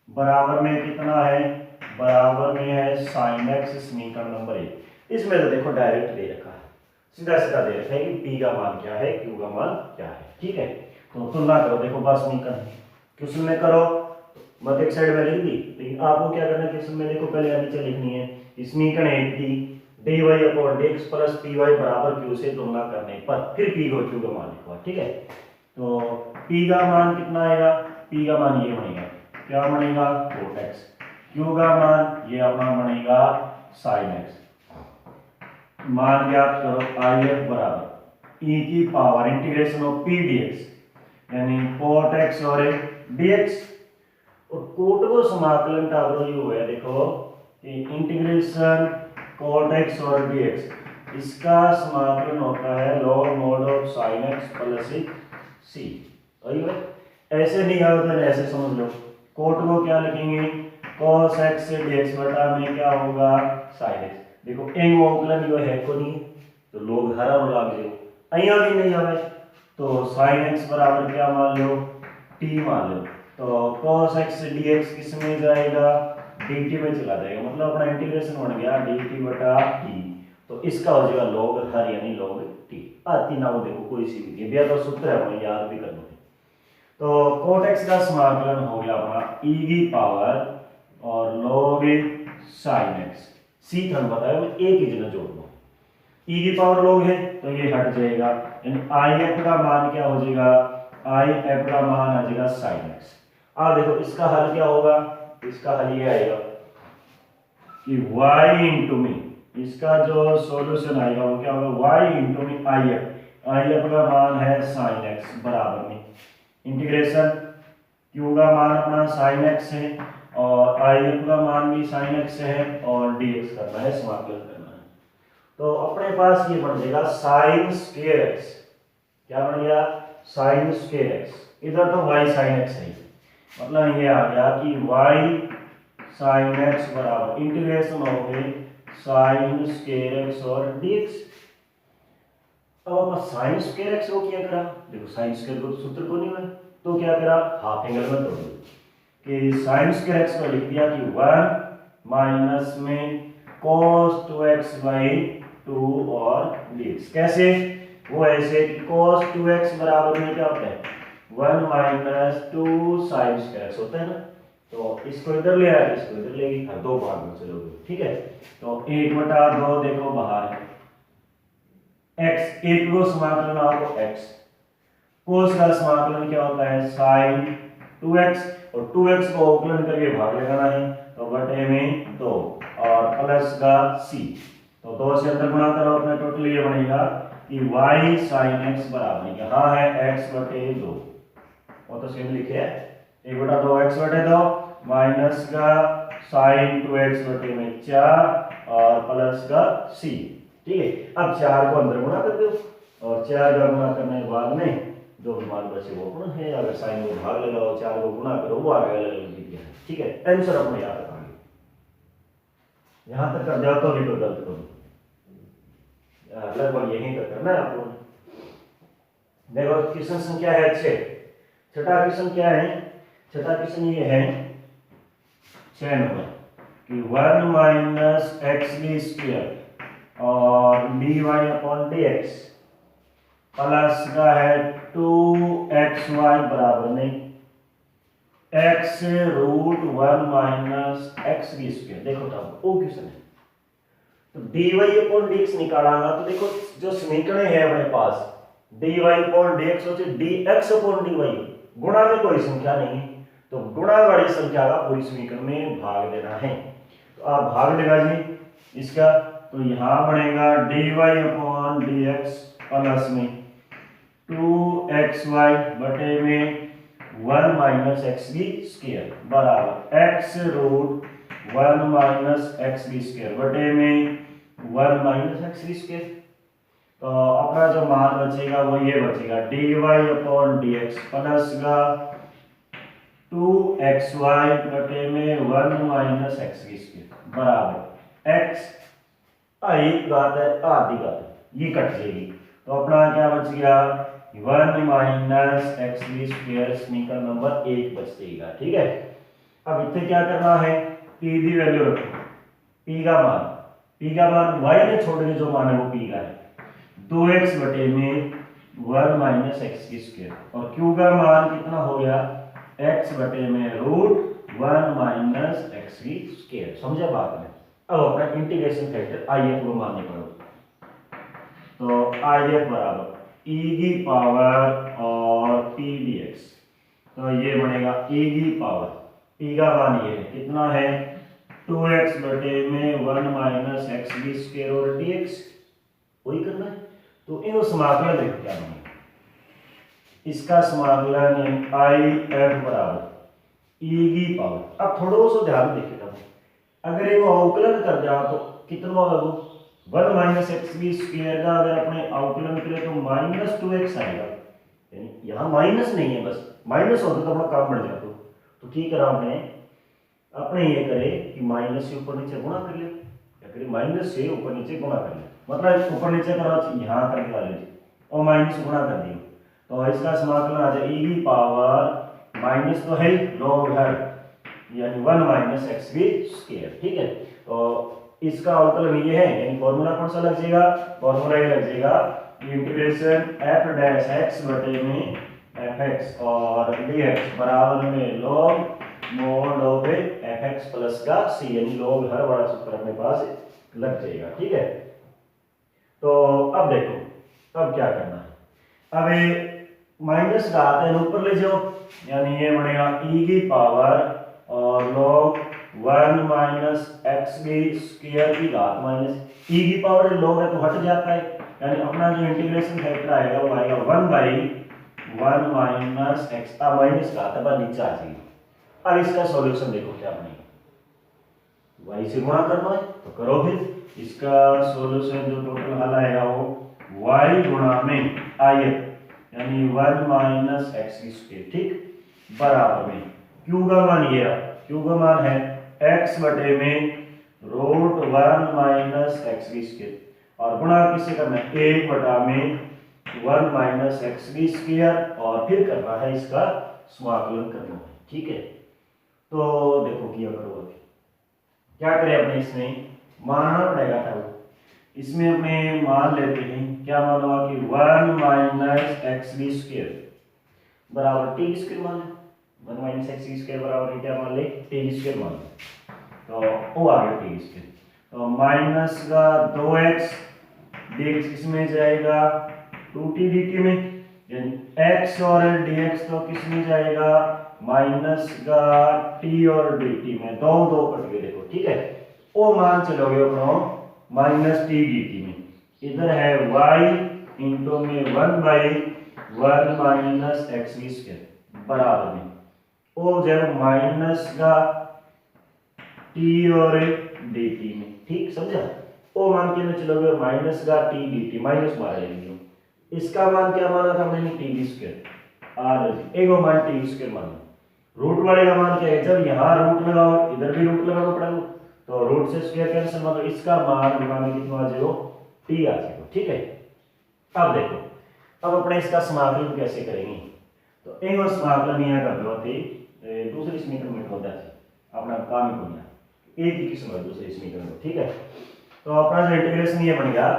बराबर में कितना है बराबर में है sin x समीकरण नंबर 1। इसमें तो देखो डायरेक्ट दे रखा है सीधा सीधा दे रखा है कि p का मान क्या है q का मान क्या है। ठीक है तो तुलना करो देखो बस समीकरण क्वेश्चन में करो मत एक साइड में लिख दी लेकिन आपको क्या करना है क्वेश्चन में देखो पहले नीचे लिखनी है समीकरण 1 की dy upon dx plus py बराबर q से तुलना करने पर फिर p को q का मान लिखवा। ठीक है तो p का मान कितना आएगा p का मान ये बनेगा क्या बनेगा cot x q का मान ये अपना बनेगा sin x। मान ज्ञात करो if बराबर e की power integration of p dx यानी cot x और dx और कोट को समाकलन का अवरोध हुआ है देखो इंटीग्रेशन cot x और dx इसका समाकलन होता है log mod of sin x plus c। ऐसे नहीं आता तो ऐसे समझ लो कोट को क्या लिखेंगे cos x से dx बटा में क्या होगा sin x। देखो एंग अवकलन यो है को नहीं तो लोग हरा और लाग जाओ अइया भी नहीं आवे तो sin x बराबर क्या मान लो t मान लो तो cos x से dx किस में जाएगा dt में चला जाएगा मतलब अपना इंटीग्रेशन बन गया dt बटा t तो इसका हो जाएगा log हर यानी log t आती ना हो देखो कोई सी भी ये तो सूत्र है अपने याद भी करना है। तो cot x का समाकलन हो गया अपना e की पावर और log sin x c थन बताया मैं एक ही जगह जोड़ दूं e की पावर log है तो ये हट जाएगा यानी if का मान क्या हो जाएगा if का मान आ जाएगा sin x। अब देखो इसका हल क्या होगा इसका हल ये आएगा कि y इंटू में इसका जो सॉल्यूशन आएगा वो क्या होगा y इंटू में if का मान है sin x बराबर में इंटीग्रेशन q का मान अपना sin x है और if का मान भी sin x है और dx करना है समाकलन करना है तो अपने पास ये बन जाएगा sin स्क्वायर x क्या बन गया sin स्क्वायर x इधर तो y sin x है मतलब ये आ गया कि y sin x बराबर इंटीग्रेशन हो गई sin स्क्वायर x और dx। अब अपन sin स्क्वायर x को क्या करा देखो sin स्क्वायर को सूत्र को नहीं है तो क्या करा हाफ एंगल में तोड़ दिया कि sin स्क्वायर x को लिख दिया कि 1 माइनस में cos 2x/2 और dx कैसे वो ऐसे कि cos 2x बराबर में क्या होता है 1 माइनस 2 sin स्क्वायर x होता है ना तो इसको इधर ले आया इसको इधर ले गई हर दो भाग में चलोगे। ठीक है तो 1/2 देखो बाहर है x एक को समाकलन आपको x cos का समाकलन क्या होता है sin 2x और 2x को अवकलन करके भाग लगाना है तो बटे में 2 और प्लस का c तो 2 से अंदर गुणा करो अपना टोटल ये बनेगा कि y sin x बराबर यहाँ है x बटे 2 वो तो सेम लिखे है 1/2 x बटे 2 माइनस का sin 2x बटे में 4 और प्लस का c। ठीक है अब 4 को अंदर गुणा कर दो और 4 का गुणा करने के बाद में जो भी मान बचे वो गुण है अगर sin को भाग लगाओ 4 को गुणा करो वो आगे अलग अलग विधि है। ठीक है आंसर अपने याद रखेंगे यहां तक कर जाओ तो भी तो गलत करो लगभग यहीं तक करना है आपको। देखो क्वेश्चन संख्या है 6 छठा क्वेश्चन क्या है छठा क्वेश्चन ये है 6 नंबर कि 1 माइनस एक्स बी स्क्वायर और dy अपॉन dx प्लस का है 2xy बराबर में x root 1 minus x b square. देखो तब वो क्वेश्चन है तो dy अपॉन dx निकालांगा तो देखो जो समीकरण है अपने पास dy अपॉन dx होते dx अपॉन dy गुणा में कोई संख्या नहीं है, तो गुणा वाली संख्या का पूरी समीकरण में भाग देना है। तो आप भाग देगा जी इसका, तो यहाँ बनेगा dy/dx प्लस में 2xy बटे में 1 माइनस एक्स बी स्क्वायर बराबर x root 1 minus x b square बटे में 1 माइनस एक्स बी स्क्वायर। तो अपना जो मान बचेगा वो ये बचेगा dy/dx प्लस का 2xy बटे में 1 माइनस एक्स बी स्क्वायर बराबर x एक घात है आधी घात है, ये कट जाएगी। तो अपना क्या बच गया 1 माइनस एक्स बी स्क्वायर समीकरण नंबर 1 बच जाएगा। ठीक है, अब इतने क्या करना है, p की वैल्यू रखो, p का मान y ने छोड़ के जो मान है वो p का है 2x बटे में 1 माइनस एक्स की स्क्वायर और q का मान कितना हो गया x बटे में रूट 1 माइनस एक्स की स्क्वायर। समझा बात में। अब अपना इंटीग्रेशन फैक्टर IF को मानने पड़ो, तो IF बराबर e की पावर और p dx, तो ये बनेगा e की पावर, p का मान ये है कितना है 2x बटे में 1 माइनस एक्स बी स्क्वायर और dx वही करना है। तो इन समाकलन देखो क्या बनेगा, इसका समाकलन IF बराबर e की पावर। अब थोड़ा सा ध्यान देखिएगा, अगर ये अवकलन कर जाओ तो कितना होगा वो 1 माइनस एक्स बी स्क्वायर का अगर अपने अवकलन करें तो माइनस 2x आएगा, यानी यहाँ माइनस नहीं है, बस माइनस होता तो अपना काम बढ़ जाता। तो ठीक करा हमने, अपने ये करे कि माइनस से ऊपर नीचे गुणा कर ले, या फिर माइनस से ऊपर नीचे गुणा कर ले, मतलब ऊपर नीचे करा यहाँ करके वाले और माइनस गुणा कर दिया, तो इसका समाकलन आ जाए e की पावर माइनस तो है log है यानी 1 माइनस एक्स बी स्क्वायर। ठीक है, तो इसका अवकलन ये है, यानी फॉर्मूला कौन सा लग जाएगा, फॉर्मूला ये लग जाएगा इंटीग्रेशन f डैश x बटे में fx और dx बराबर में log mode of fx plus का c, यानी log हर बड़ा सूत्र अपने पास लग जाएगा। ठीक है, तो अब देखो अब क्या करना है, अब माइनस का आते हैं ऊपर ले जाओ, यानी ये बनेगा e की पावर और log 1 minus x b square की घात माइनस e की पावर log है तो हट जाता है, यानी अपना जो इंटीग्रेशन फैक्टर आएगा वो आएगा 1/1 माइनस एक्स का माइनस घात है नीचे आ जाएगी। अब इसका सॉल्यूशन देखो क्या बनेगा, y से गुणा करना है तो करो, फिर इसका सॉल्यूशन जो टोटल हल आएगा वो y गुणा में IF यानी 1 माइनस एक्स स्क्वायर, ठीक, बराबर में q का मान ये है, q का मान है x बटे में रूट 1 माइनस एक्स स्क्वायर और गुणा किससे करना है 1 बटा में 1 माइनस एक्स स्क्वायर और फिर करना है इसका समाकलन करना है। ठीक है, तो देखो किया करो, अभी क्या करें अपने इसमें मानना पड़ेगा था, इसमें अपने मान लेते हैं, क्या मान हुआ कि 1 माइनस एक्स स्क्वायर बराबर टी स्क्वायर मान ले, 1 माइनस एक्स स्क्वायर बराबर क्या मान ले टी स्क्वायर मान ले, तो वो आ गया टी स्क्वायर, तो माइनस का 2x dx किसमें जाएगा 2t dt में, यानी x और dx तो किसमें जाएगा माइनस का t और dt में, दो दो कट गए देखो। ठीक है, वो मान चलोगे अपनो माइनस टी dt में, इधर है y इंटू में 1/1 माइनस एक्स स्क्वायर बराबर में वो जब माइनस का टी और dt में, ठीक समझा, वो मान के में चलोगे माइनस का टी dt माइनस मारेंगे, इसका मान क्या माना था हमने टी स्क्वायर और एक मान टी स्क्वायर माना, रूट वाले का मान क्या है, जब यहाँ रूट लगाओ इधर भी रूट लगाना पड़ेगा, तो रूट से स्क्वायर कैंसिल, मतलब इसका मान में कितना आ जाएगा टी आ जाएगा। ठीक है, अब देखो अब अपने इसका समाकलन कैसे करेंगे, तो एक और समाकलन यहाँ कर दो थी दूसरी समीकरण में होता है अपना काम ही होना एक ही किस्म है दूसरी समीकरण को। ठीक है, तो अपना जो इंटीग्रेशन ये बन गया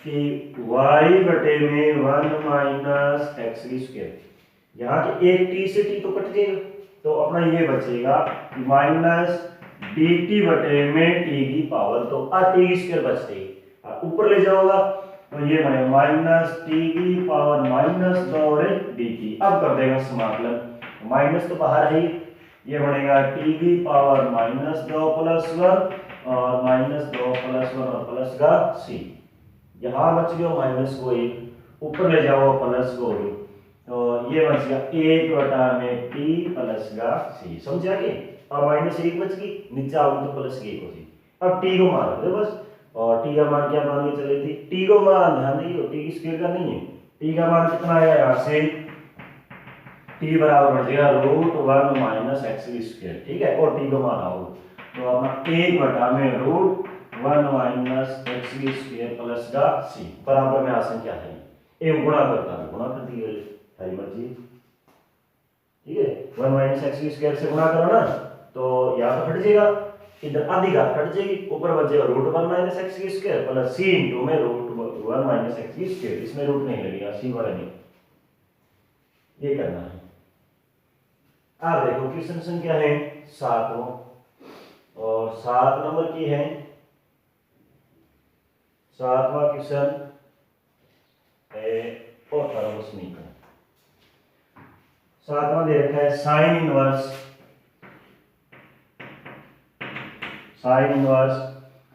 कि y बटे में 1 माइनस एक्स स्क्वायर, यहाँ के एक t से t तो कट जाएगा, तो अपना ये बचेगा कि माइनस dt बटे में t की पावर, तो t स्क्वायर बचते ऊपर ले जाओगा तो ये बने माइनस t की पावर माइनस 2 dt। अब कर देगा समाकलन माइनस तो बाहर है ही, ये बनेगा टी की पावर माइनस 2 प्लस 1 और माइनस 2 प्लस 1 और प्लस का सी, यहाँ बच गया माइनस को एक, ऊपर ले जाओ प्लस को भी, तो ये बच गया 1 में टी प्लस का सी, समझा कि, और माइनस 1 बच गई, नीचे आओगे तो प्लस 1 हो जाएगी। अब टी को मान दो बस, और टी का मान क्या मान के चले थे, टी को मान ध्यान दीजिए, टी की स्क्वायर का नहीं है, टी का मान कितना आया यहाँ से, टी बराबर बढ़ जाएगा √1 माइनस एक्स की स्क्वायर, ठीक है, और टी को मान आओ तो अपना 1 में √1 माइनस एक्स की स्क्वायर प्लस का सी बराबर में आसन क्या है, ए गुणा करता है, गुणा कर दिए तारी मर्जी, ठीक है, 1 माइनस एक्स की स्क्वायर से गुणा करो ना तो यहाँ तो हट जाएगा, इधर आधी घात हट जाएगी, ऊपर बच जाएगा √1 माइनस एक्स की स्क्वायर प्लस सी इंटू में √1 माइनस एक्स की स्क्वायर, इसमें रूट नहीं लगेगा, सी वाला नहीं, ये करना है। अब देखो क्वेश्चन संख्या है 7 और 7 नंबर की है 7वां क्वेश्चन है और समीकरण, 7वां दे रखा है sine inverse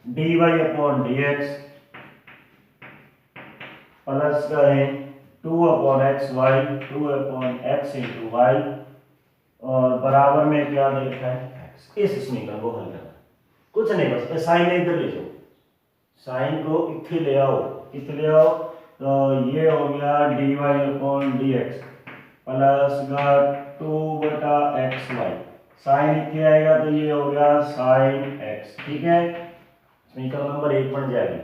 dy upon dx plus का है 2 upon xy 2 upon x into y और बराबर में क्या दे रखा है x। इस समीकरण को हल करना, कुछ नहीं बस साइन इधर ले जाओ, साइन को इथे ले आओ, कितने ले आओ, तो ये हो गया dy अपॉन dx प्लस का 2/xy, साइन इतने आएगा तो ये हो गया साइन x, ठीक है, समीकरण नंबर 1 बन जाएगी,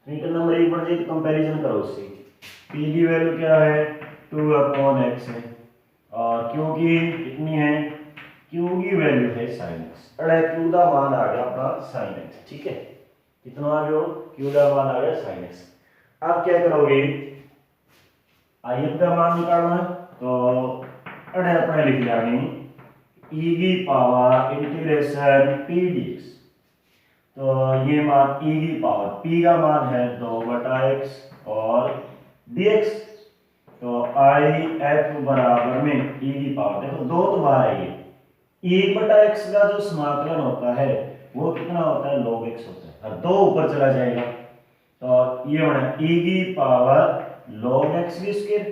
समीकरण नंबर 1 बन जाए तो कंपैरिजन करो उससे, p की वैल्यू क्या है 2 अपॉन x है और q की कितनी है, q की वैल्यू है साइन x, अरे q का मान आ गया अपना साइन x, ठीक है, कितना आ गया q का मान आ गया साइन x। अब क्या करोगे, if का मान निकालना है तो अरे अपने लिख जाएंगे e की पावर इंटीग्रेशन p dx, तो ये मान e की पावर p का मान है 2/x और dx, तो i f बराबर में e की पावर, देखो दो तो बाहर आई है, 1/x का जो समाकलन होता है वो कितना होता है log x होता है, और दो ऊपर चला जाएगा तो ये बना e की पावर log x की स्क्वायर,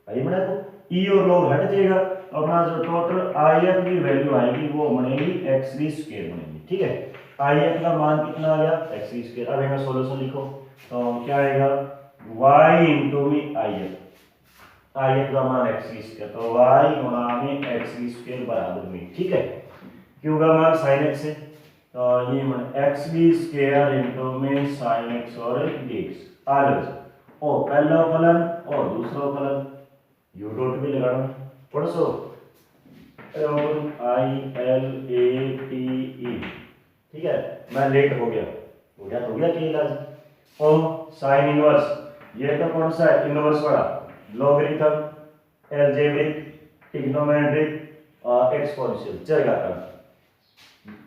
आई बना तो e और log हट जाएगा तो अपना जो टोटल if की वैल्यू आएगी वो बनेगी x की स्क्वायर बनेगी, ठीक है, if का मान कितना आ गया x की स्क्वायर। अब इनका सॉल्यूशन लिखो तो क्या आएगा y इंटू में if का मान x की स्क्वायर, तो y गुणा में x की स्क्वायर बराबर में, ठीक है, q का मान sin x है तो ये मान x की स्क्वायर इंटू में sin x और dx आगे और पहला फलन और दूसरा फलन u डॉट भी लगाना पढ़ो सो ILATE, ठीक है, मैं लेट हो गया तो हो गया कि इलाज, और साइन इनवर्स ये तो कौन सा है इनवर्स वाला, लॉगरिथम, अलजेब्रिक, ट्रिग्नोमेट्रिक और एक्सपोनेंशियल चरघातांक,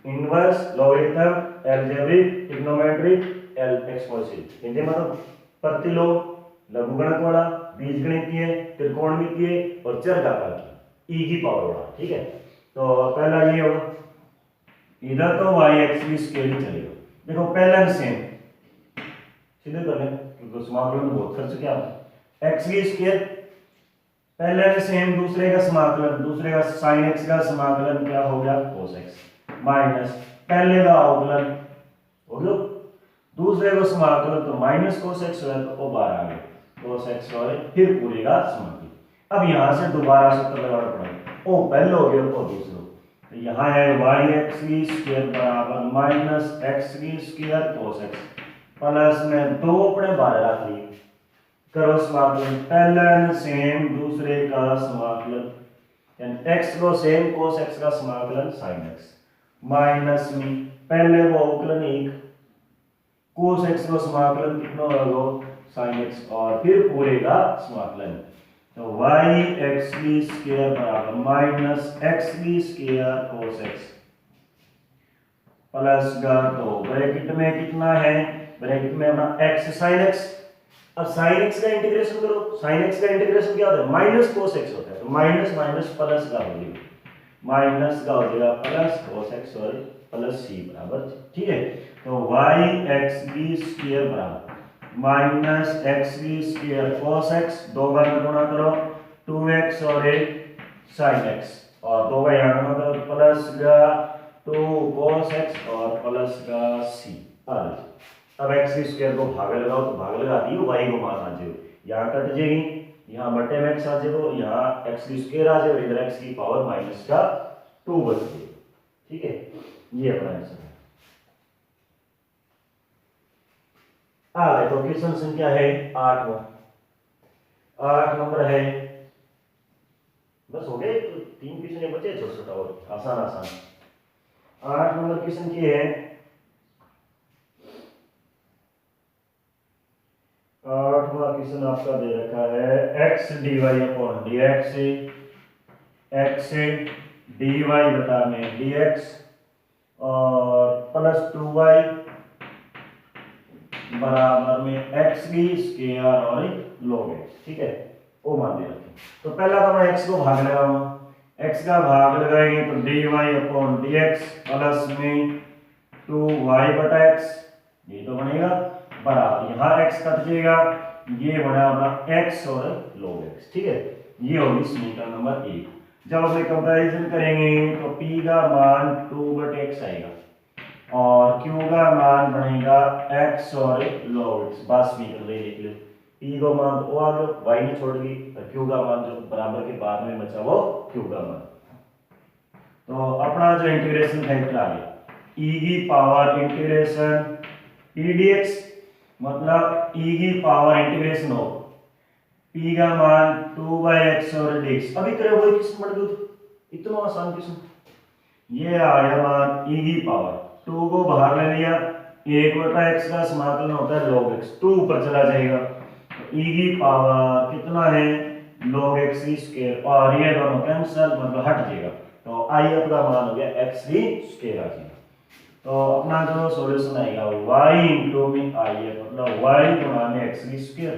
inverse, logarithm, algebraic, trigonometric, exponential, Hindi मतलब प्रतिलोम, लघुगणक वाला, बीजगणितीय, त्रिकोणमितीय और चरघातांक e की पावर वाला, ठीक है, तो पहला ये होगा, इधर तो yx की स्केल ही चलेगा, देखो पहला सेम सीधे कर लें क्योंकि समाकलन में बहुत खर्च क्या x की स्केल पहले का सेम, दूसरे का समाकलन, दूसरे का sin x का समाकलन क्या हो गया cos x माइनस पहले का अवकलन हो गया, दूसरे का समाकलन तो माइनस cos x है तो बाहर आ गया cos x और फिर पूरे का समाकलन। अब यहां से दोबारा सूत्र लगाना पड़ेगा, ओ पहले हो गया तो दूसरा, तो यहाँ है yx की स्क्वायर बराबर माइनस x की स्क्वायर cos x प्लस में दो अपने बाहर रख लिए, करो समाकलन, पहला सेम दूसरे का समाकलन, यानी x को सेम cos x का समाकलन sin x माइनस में पहले वो अवकलन एक cos x का समाकलन कितना होगा sin x और फिर पूरे का समाकलन, तो yx की स्क्वायर बराबर माइनस x की स्क्वायर cos x प्लस का, तो ब्रैकेट में कितना है, ब्रैकेट में अपना x sin x, अब sin x का इंटीग्रेशन करो, sin x का इंटीग्रेशन क्या होता है माइनस cos x होता है, तो माइनस माइनस प्लस का हो जाएगा, माइनस का हो जाएगा प्लस cos x और प्लस c बराबर, ठीक है। तो y एक्स बी स्क्वायर बराबर minus x b square cos x, दो बार में गुणा करो 2x और एक sin x, और दो बार यहाँ गुणा करो प्लस का 2 cos x और प्लस का c। अब एक्स की स्क्वायर को भाग लगाओ तो भाग लगा दियो, y को मान आ जाए, यहाँ कट जाएगी, यहाँ बटे में x आ जाएगा, यहाँ एक्स की स्क्वायर आ जाए, इधर x की पावर माइनस का 2 बच जाए, ठीक है। ये अपना आंसर है। आगे तो क्वेश्चन संख्या है 8 नंबर है, बस हो गए, तो 3 क्वेश्चन बचे छोटा छोटा और आसान आसान। 8 नंबर क्वेश्चन की है, 8वां क्वेश्चन आपका दे रखा है x dy upon dx, x dy बटा में dx और प्लस 2y बराबर में x की स्क्वायर और log x, ठीक है, वो मान दे रखे। तो पहला तो मैं x को भाग लगाऊंगा, x का भाग लगाएंगे तो dy अपॉन dx प्लस में 2y बटा x, ये तो बनेगा बराबर, यहाँ x कट जाएगा, ये बना अपना x और log x, ठीक है। ये होगी समीकरण नंबर 1। जब हम कंपैरिजन करेंगे तो p का मान 2/x आएगा और q का मान बनेगा x और log x, बस समीकरण लिख लो, p का मान तो आ गया, y ने छोड़ दी, और q का मान जो बराबर के बाद में बचा वो q का मान। तो अपना जो इंटीग्रेशन फैक्टर आ गया e की पावर इंटीग्रेशन p dx, मतलब e की पावर इंटीग्रेशन हो p का मान 2/x और dx। अभी करे वही किस्म बढ़ गई, इतना आसान किस्म, ये आ गया मान e की पावर 2 को बाहर ले लिया, 1/x का समाकलन होता है log x, 2 ऊपर चला जाएगा, तो e की पावर कितना है log x की स्क्वायर, और ये दोनों कैंसिल मतलब हट जाएगा, तो i अपना मान हो गया x की स्क्वायर आ जाएगा। तो अपना जो सॉल्यूशन आएगा y इंटू में आई है, मतलब y गुणा में x की स्क्वायर,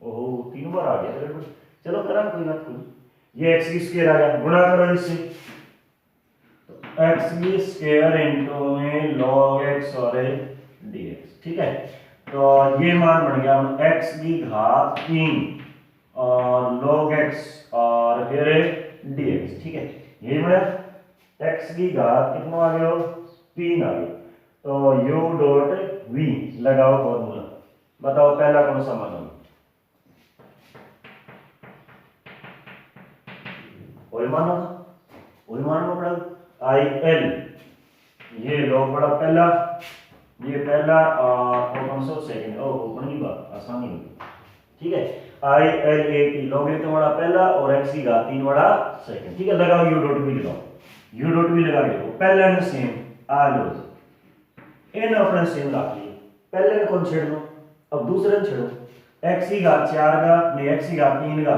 ओहो 3 बार आ गया, चलो करा कोई बात नहीं, ये x की स्क्वायर आ गया, गुणा करो इससे, तो x की स्क्वायर इंटू में log x और dx, ठीक है। तो ये मान बन गया x की घात 3 और log x और फिर dx, ठीक है। ये बना x की घात कितना आ गया 3 आ गया, तो u डॉट v लगाओ फॉर्मूला, बताओ पहला कौन सा मान होगा, वही मान होगा, वही मान होगा i l, ये log बड़ा पहला, ये पहला और कौन सा सेकंड, ओ ओपन की बात आसानी होगी, ठीक है। i l a t logarithm बड़ा पहला और x की घात 3 बड़ा सेकंड, ठीक है। लगाओ u डॉट v, लगाओ u डॉट v लगा दो, पहला ने सेम आ लो, इन अपने सेम रख लिए, पहले ने कौन छेड़ दो, अब दूसरे ने छेड़ो, x की घात 4 का नहीं x की घात 3 का,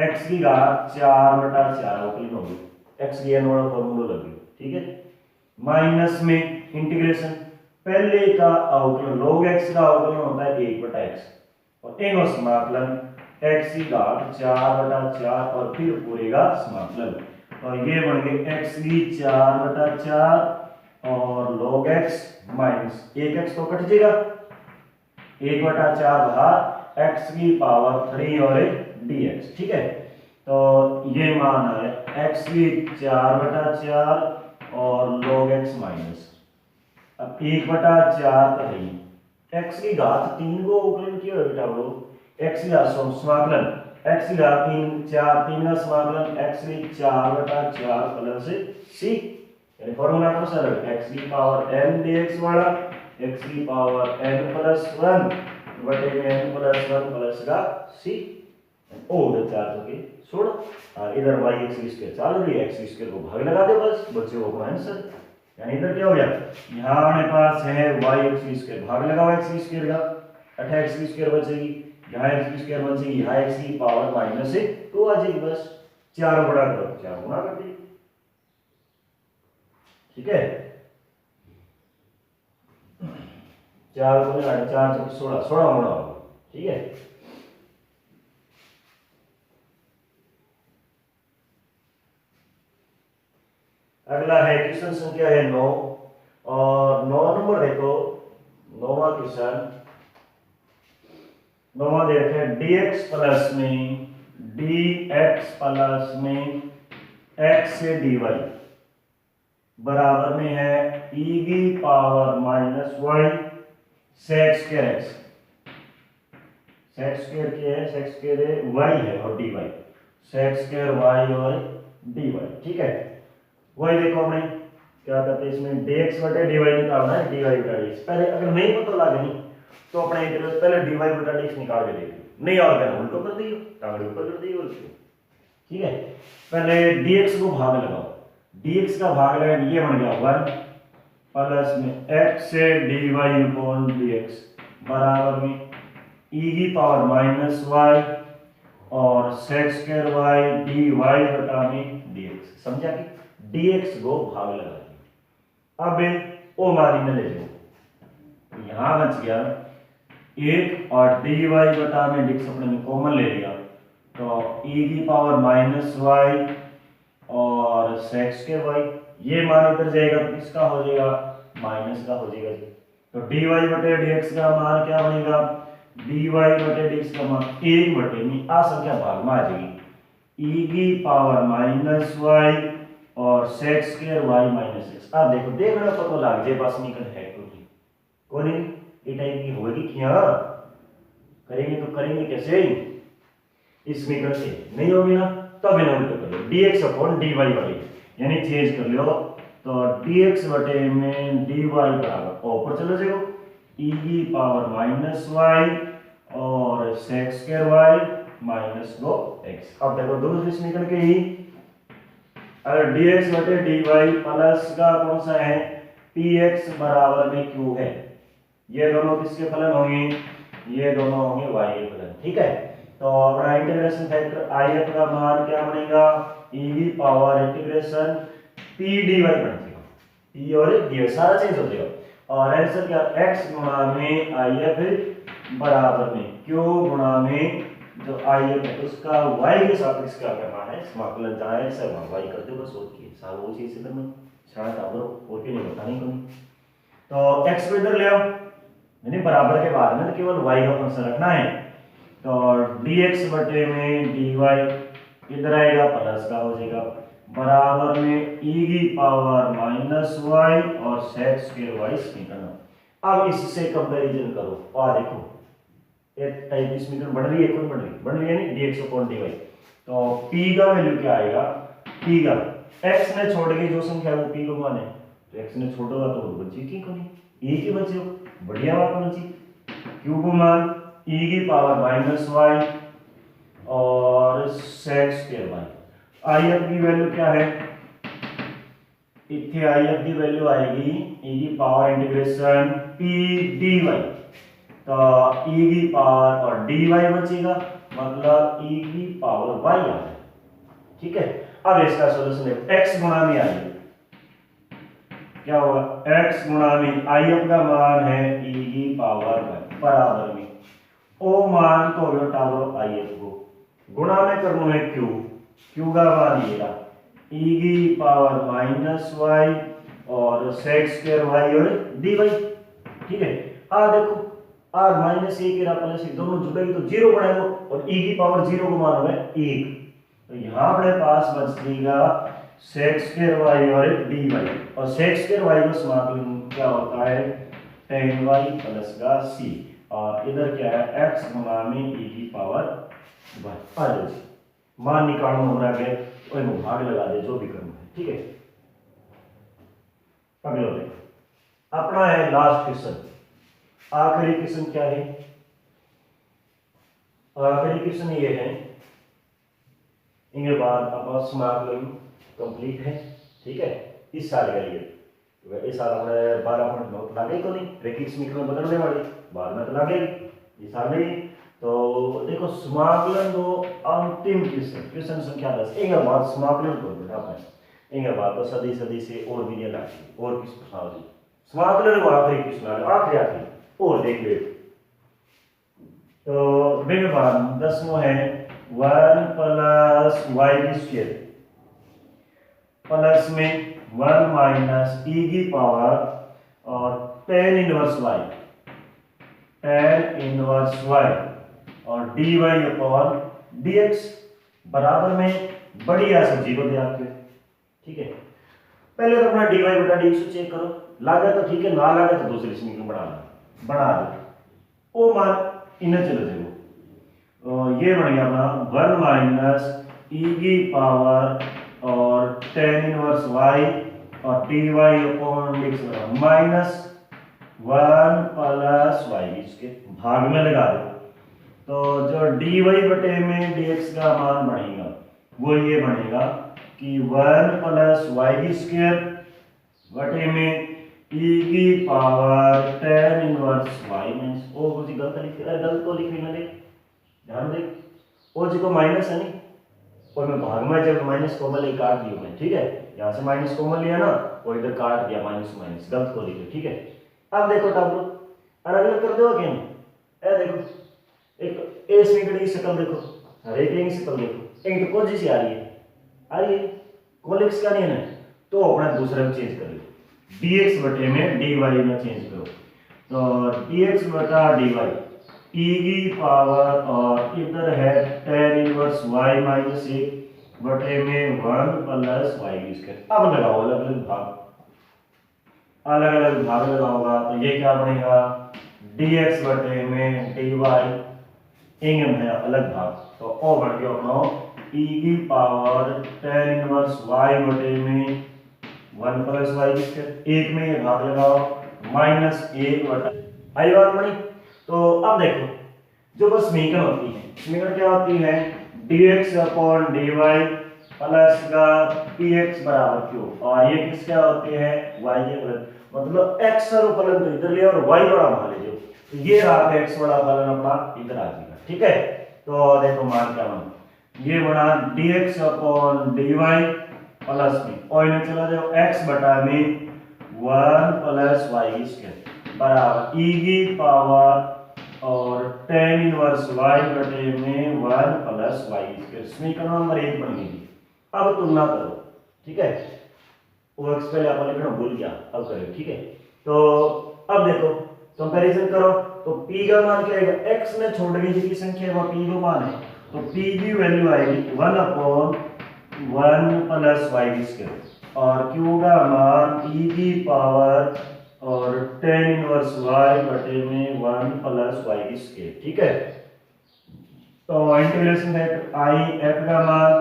x की घात 4/4 अवकलन हो गई, x की n वाला फॉर्मूला लग गया, ठीक है। माइनस में इंटीग्रेशन, पहले का अवकलन log x का अवकलन होता है 1/x और एक और समाकलन x की घात 4/4 और फिर पूरे का समाकलन, और ये बन गए x की 4/4 और log x माइनस 1x तो कट जाएगा, 1/4 बाहर, x की पावर 3 और dx, ठीक है। तो ये मान है x की 4/4 और log x माइनस, अब 1/4 तो है, x की घात 3 को अवकलन किया बेटा वो, x की घात समाकलन x की घात 3 का समाकलन x की 4/4 प्लस c, यानी फॉर्मूला कौन सा रखा x की पावर n dx वाला, x की पावर n प्लस 1 बटे में n प्लस 1 प्लस का c, ओ उधर 4 हो गए छोड़, इधर y x की स्क्वायर चल रही है, x की स्क्वायर को भाग लगा दे, बस बच्चे को आंसर, यानी इधर क्या हो गया, यहाँ हमारे पास है y x की स्क्वायर, भाग लगाओ x की स्क्वायर का, 8x की स्क्वायर बचेगी, यहाँ x की स्क्वायर बचेगी, यहाँ x की पावर माइनस 2 आ जाएगी, बस 4 बड़ा करो 4 गुना कर दी, ठीक है। 4 को 4 16 16 गुना होगा, ठीक है। अगला है क्वेश्चन संख्या है 9 और 9 नंबर देखो, नौवां क्वेश्चन, नौवां देखे dx प्लस में x से dy बराबर में है e की power minus y sec square x, sec square क्या है, सेक स्क्वायर y है और dy, सेक स्क्वायर y और dy, ठीक है। वही देखो हमने क्या करते हैं इसमें dx बटे dy निकालना है, dy बटा dx। पहले अगर नहीं पता लगे नहीं तो अपने इंटरवल पहले dy बटा dx निकाल के देखिए, नहीं और क्या उल्टो कर दियो, टांगड़ी ऊपर कर दियो, ठीक है। पहले dx को भाग लगाओ, dx का भाग लगाए ये बन गया 1 प्लस में x से dy अपॉन dx बराबर में e की पावर माइनस y और सेक स्क्वायर y dy बटा में dx, समझा कि dx को भाग लगा दिया। अब ओ मारी में ले लो, यहां बच गया 1 और dy बटा में dx अपने में कॉमन ले लिया तो e की पावर माइनस y और सेक स्क्वायर y, ये मान इधर जाएगा तो किसका हो जाएगा, माइनस का हो जाएगा। तो dy बटे dx का मान क्या बनेगा, dy बटे dx का मान 1 बटे में आ संख्या भाग में आ जाएगी e की पावर माइनस y और sec square y minus x। अब देखो देखना पता लग जाए बस निकल है कौन है ये टाइप की होगी क्या, करेंगे तो करेंगे कैसे, इसमें करते नहीं होगी ना तब इन्हें उल्टा कर लो, dx अपॉन dy वाली यानी चेंज कर लो तो dx बटे में dy बराबर ऊपर चले जाओ e की पावर माइनस y और sec square y minus 2x। अब देखो दोनों से निकल के ही अगर dx बटे dy प्लस का कौन सा है px बराबर में q है, ये दोनों किसके फलन होंगे, ये दोनों होंगे y के फलन, ठीक है। तो अपना इंटीग्रेशन फैक्टर if का मान क्या बनेगा, e की पावर इंटीग्रेशन p dy बन जाएगा, p और dy सारा चेंज हो जाएगा और आंसर क्या x गुणा में if बराबर में q गुणा में जो if है उसका y के सापेक्ष क्या करना है, समाकलन जाना है, सब y करते हो बस और की सारा वो चीज से करना शायद आप लोग और के नहीं बताने को। तो x को इधर ले आओ यानी बराबर के बाद में तो केवल y का फंक्शन रखना है तो dx बटे में dy इधर आएगा प्लस का हो जाएगा बराबर में e की पावर माइनस y और सेक स्क्वायर y निकालना। अब इससे कंपैरिजन करो और देखो एक टाइप इसमें बढ़ रही है कौन बढ़ रही है नहीं dx अपॉन dy, तो p का वैल्यू क्या आएगा, p का x ने छोड़ के जो संख्या है वो p को मान है तो x ने छोड़ोगा तो वो बची की कोनी e की बची, बढ़िया बात बची। q को मान e की पावर माइनस y और सेक स्क्वायर y, if की वैल्यू क्या है, इथे if की वैल्यू आएगी e की पावर इंटीग्रेशन p dy, तो e की पावर और dy बचेगा मतलब e की पावर y आ जाए, ठीक है। अब इसका सॉल्यूशन है x गुणा में आई क्या होगा, x गुणा में if का मान है e की पावर y बराबर में ओ मान तो उल्टा दो if को गुणा में करना है q का मान ये रहा e की पावर माइनस y और सेक स्क्वायर y और dy, ठीक है। आ देखो r माइनस एक प्लस एक दोनों जुड़ेगी तो 0 बनेगा और e की पावर 0 को मान है 1, तो यहाँ अपने पास बच जाएगा सेक स्क्वायर y और dy और सेक स्क्वायर y का समाकलन क्या होता है tan y प्लस का c और इधर क्या है x गुणा में e की पावर y। आ जाओ मान निकालना हो रहा है और भाग लगा दे जो भी करना है, ठीक है। अगला देखो अपना है लास्ट क्वेश्चन, आखिरी क्वेश्चन क्या है, आखिरी क्वेश्चन ये है इनके बाद अपना समाकलन कंप्लीट है, ठीक है। इस साल का लिए इस साल हमने 12.9 लागे को नहीं रेखिक समीकरण बदलने वाली बाद में तो लगेगी इस साल नहीं। तो देखो समाकलन दो अंतिम क्वेश्चन संख्या 10 एक बात समाकलन को बेटा पाए एक बात तो सदी सदी से और भी नहीं लगती और किस प्रकार से समाकलन को आखिरी क्वेश्चन आखिरी और देख ले। तो मेरे बाद 10वां है 1 प्लस y स्क्वायर प्लस में 1 माइनस ई की पावर और tan inverse y, tan inverse y और dy अपॉन dx बराबर में बड़ी या सब जीरो दे आपके। ठीक है, पहले तो अपना dy बटा dx को चेक करो, लागे तो ठीक है, ना लागे तो दूसरी समीकरण बना दो। ओ मान इन्हें चले जाएगा, तो ये बन गया अपना 1 माइनस ई की पावर और tan इनवर्स y और dy upon dx minus 1 plus y, इसके भाग में लगा दो, तो जो dy बटे में dx का मान बनेगा वो ये बनेगा कि 1 प्लस वाई स्क्वायर बटे में e की power tan inverse y minus ओ कुछ गलत को लिख लेना, देख ध्यान दे, ओ जी को माइनस है नहीं, और मैं भाग में जब माइनस कॉमन ले काट दिया मैं, ठीक है, यहाँ से माइनस कॉमन लिया ना और इधर काट दिया माइनस माइनस, गलत को लिखे। ठीक है, अब देखो टाबलो अलग अलग कर दो क्या, ए देखो एक ए समीकरण की शक्ल देखो, हर एक की शक्ल देखो, एक तो कौन सी आ रही है कॉलिक्स का नहीं है ना, तो अपना दूसरा में चेंज कर लो, dx बटे में dy में चेंज करो, तो dx बटा dy e की पावर और इधर है tan इनवर्स y माइनस 1 बटे में 1 प्लस y स्क्वायर। अब लगाओ अलग अलग भाग लगाओगा, तो ये क्या बनेगा dx बटे में dy, इंग है अलग भाग, तो ओ बन गया अपना e की पावर tan इनवर्स y बटे में 1 प्लस y स्क्वायर, एक में ये भाग लगाओ माइनस 1 बटा, आई बात बनी। तो अब देखो जो बस समीकरण होती है, समीकरण क्या होती है dx अपॉन dy प्लस का px बराबर q, और ये किसके होते हैं y के फलन, मतलब x और फलन तो इधर लिया और y बड़ा मान लीजिए, तो ये रहा x बड़ा फलन अपना इधर आ जाएगा। ठीक है, तो देखो मान क्या बना, ये बना dx अपॉन dy प्लस में और इन्हें चला जाओ x बटा में 1 प्लस y स्क्वायर बराबर e की पावर और tan इनवर्स y बटे में 1 प्लस y स्क्वायर, समीकरण नंबर 1 बन गई। अब तुलना करो, ठीक है, वो x पहले आप लिखना भूल गया, अब करें। ठीक है, तो अब देखो कंपैरिजन करो, तो p का मान क्या आएगा, x ने छोड़ने की संख्या वो p को मान है, तो p की वैल्यू आएगी 1 अपॉन 1 प्लस y स्क्वायर और q का मान e की पावर और tan इनवर्स y बटे में 1 प्लस y स्क्वायर। ठीक है, तो इंटीग्रेशन है i f का मान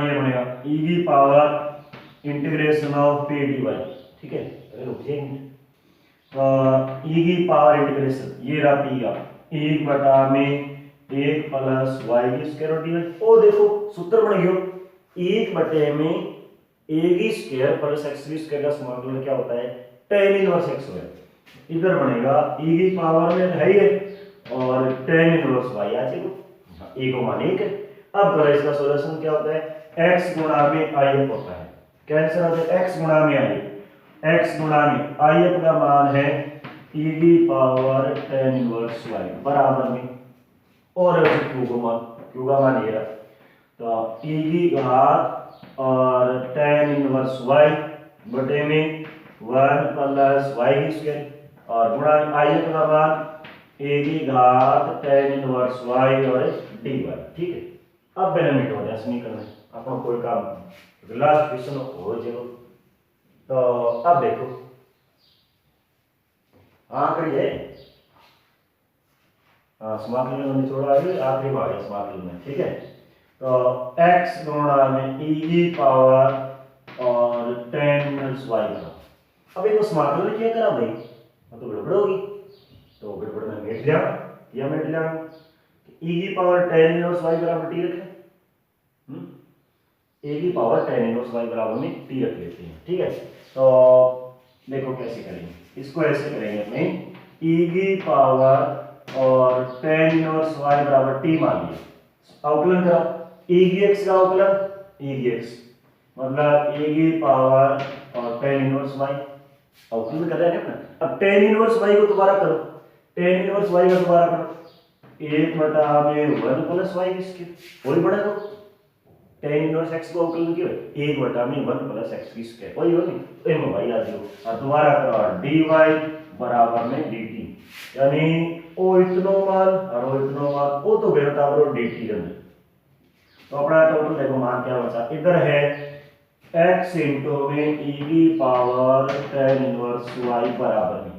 ये बनेगा e की power integration of p dy। ठीक है, रुकिए, तो e की पावर इंटीग्रेशन ये रहा p का 1 बटा में 1 प्लस y स्क्वायर और dy, ओ देखो सूत्र बन गया 1 बटे में a की स्क्वायर प्लस x स्क्वायर का समाकलन क्या होता है tan इनवर्स x स्क्वायर, इधर बनेगा e की पावर में है ही है और tan इनवर्स y आ जाएगा, a को मान 1 है। अब करो इसका सॉल्यूशन क्या होता है, x गुणा में if होता है, कैंसिल हो जाए x गुणा में if का मान है e की पावर tan इनवर्स y बराबर में और q का मान ये रहा, तो e की घात और tan इनवर्स y बटे में 1 प्लस y स्क्वायर और गुणा if का मान a की घात tan इनवर्स y और dy। ठीक है, अब बेनिफिट हो जाए समीकरण में अपना कोई काम लास्ट क्वेश्चन हो जाएगा। तो अब देखो आखिरी है समाकलन में छोड़ा आखिरी भाग है समाकलन में। ठीक है, तो x गुणा में e की पावर और tan इनवर्स y बना, अब एक समाकलन किया करा भाई, तो गड़बड़ होगी, तो गड़बड़ में मिट लिया e की पावर tan इनवर्स y बराबर t रखें, a की पावर tan इनवर्स y बराबर में t रख लेते हैं। ठीक है, तो देखो कैसे करेंगे, इसको ऐसे करेंगे अपने e की पावर और tan इनवर्स y बराबर t मान लिया, अवकलन करो e की x का अवकलन e की x मतलब a की पावर और tan इनवर्स y अवकलन कर रहे हैं ना। अब tan इनवर्स y को दोबारा करो, tan इनवर्स y का दोबारा करो 1 बटा में 1 प्लस y स्क्वायर वही बढ़ेगा, tan इनवर्स x को अवकलन क्यों है 1 बटा में 1 प्लस x की स्क्वायर वही हो नहीं तो एम भाई आ दियो और दोबारा करो dy बराबर में dt यानी ओ इतनो मान और ओ इतनो मान ओ तो बेटा ब्रो dt के अंदर तो अपना टोटल देखो मान क्या बचा इधर है x इंटू में e की पावर tan इनवर्स y बराबर में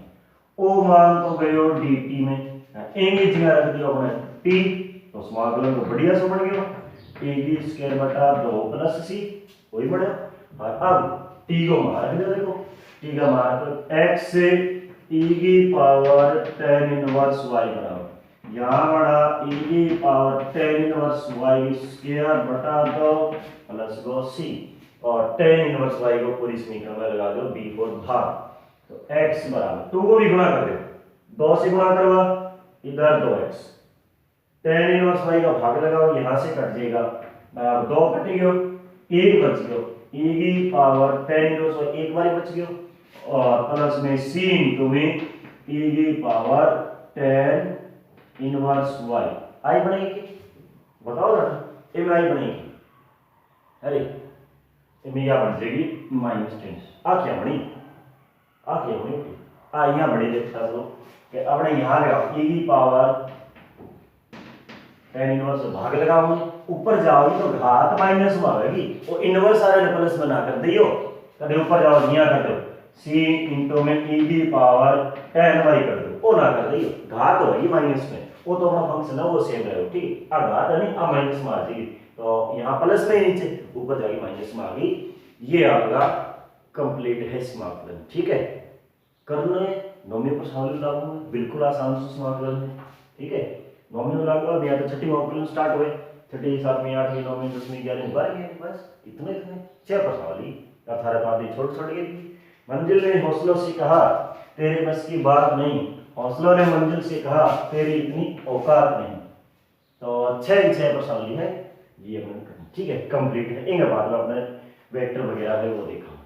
ओ मान तो गयो dt में ए की जगह रख दियो अपने t तो समाकलन तो बढ़िया से बन गया a की स्क्वायर बटा 2 प्लस c वही बढ़िया और अब t को मान रख दो देखो t का मान तो x से e की पावर tan इनवर्स y बराबर यहाँ बड़ा e की power tan inverse y square बटा 2 प्लस 2c और tan इनवर्स y को पूरी समीकरण में लगा दो b को भाग तो x बराबर 2 को भी गुणा कर दो 2 से गुणा करवा इधर 2x tan इनवर्स y का भाग लगाओ यहां से कट जाएगा 2 कट गयो 1 बच गयो e की पावर tan इनवर्स y एक बार बच गयो और प्लस में c इनटू में e की पावर tan इनवर्स y आई बनेगी बताओ ना ये में आई बनेगी अरे ये में क्या बन जाएगी -10 आ क्या बनी आ यहाँ बड़ी देखता तो कि अपने यहाँ लगाओ e की पावर tan इनवर्स भाग लगाओ ऊपर जाओगी तो घात माइनस में आएगी और इनवर्स आ रहा प्लस में ना कर दियो कदे ऊपर जाओ यहाँ कर दो c इनटू में e की पावर tan y कर दो वो ना कर दियो घात होगी माइनस में वो तो अपना फंक्शन है वो सेम रहेगा ठीक आ घात नहीं आ माइनस में आ जाएगी तो यहाँ प्लस में नीचे ऊपर जाएगी माइनस में आ गई ये आपका कंप्लीट है समाकलन ठीक है करना है नौवीं पर सवाल लागू बिल्कुल आसान से समाकलन है ठीक है नौवीं लागू अब यहाँ तो छठी अवकलन स्टार्ट हुए छठी सातवीं आठवीं नौवीं 10वीं 11वीं 12वीं बस इतने 6 पर सवाल ही 18 पादी छोड़ गई मंजिल ने हौसलों से कहा तेरे बस की बात नहीं हौसलों ने मंजिल से कहा तेरी इतनी औकात नहीं तो 6 पर सवाल है ये अपन ठीक है कंप्लीट है इनके बाद में अपने वेक्टर वगैरह है वो देखा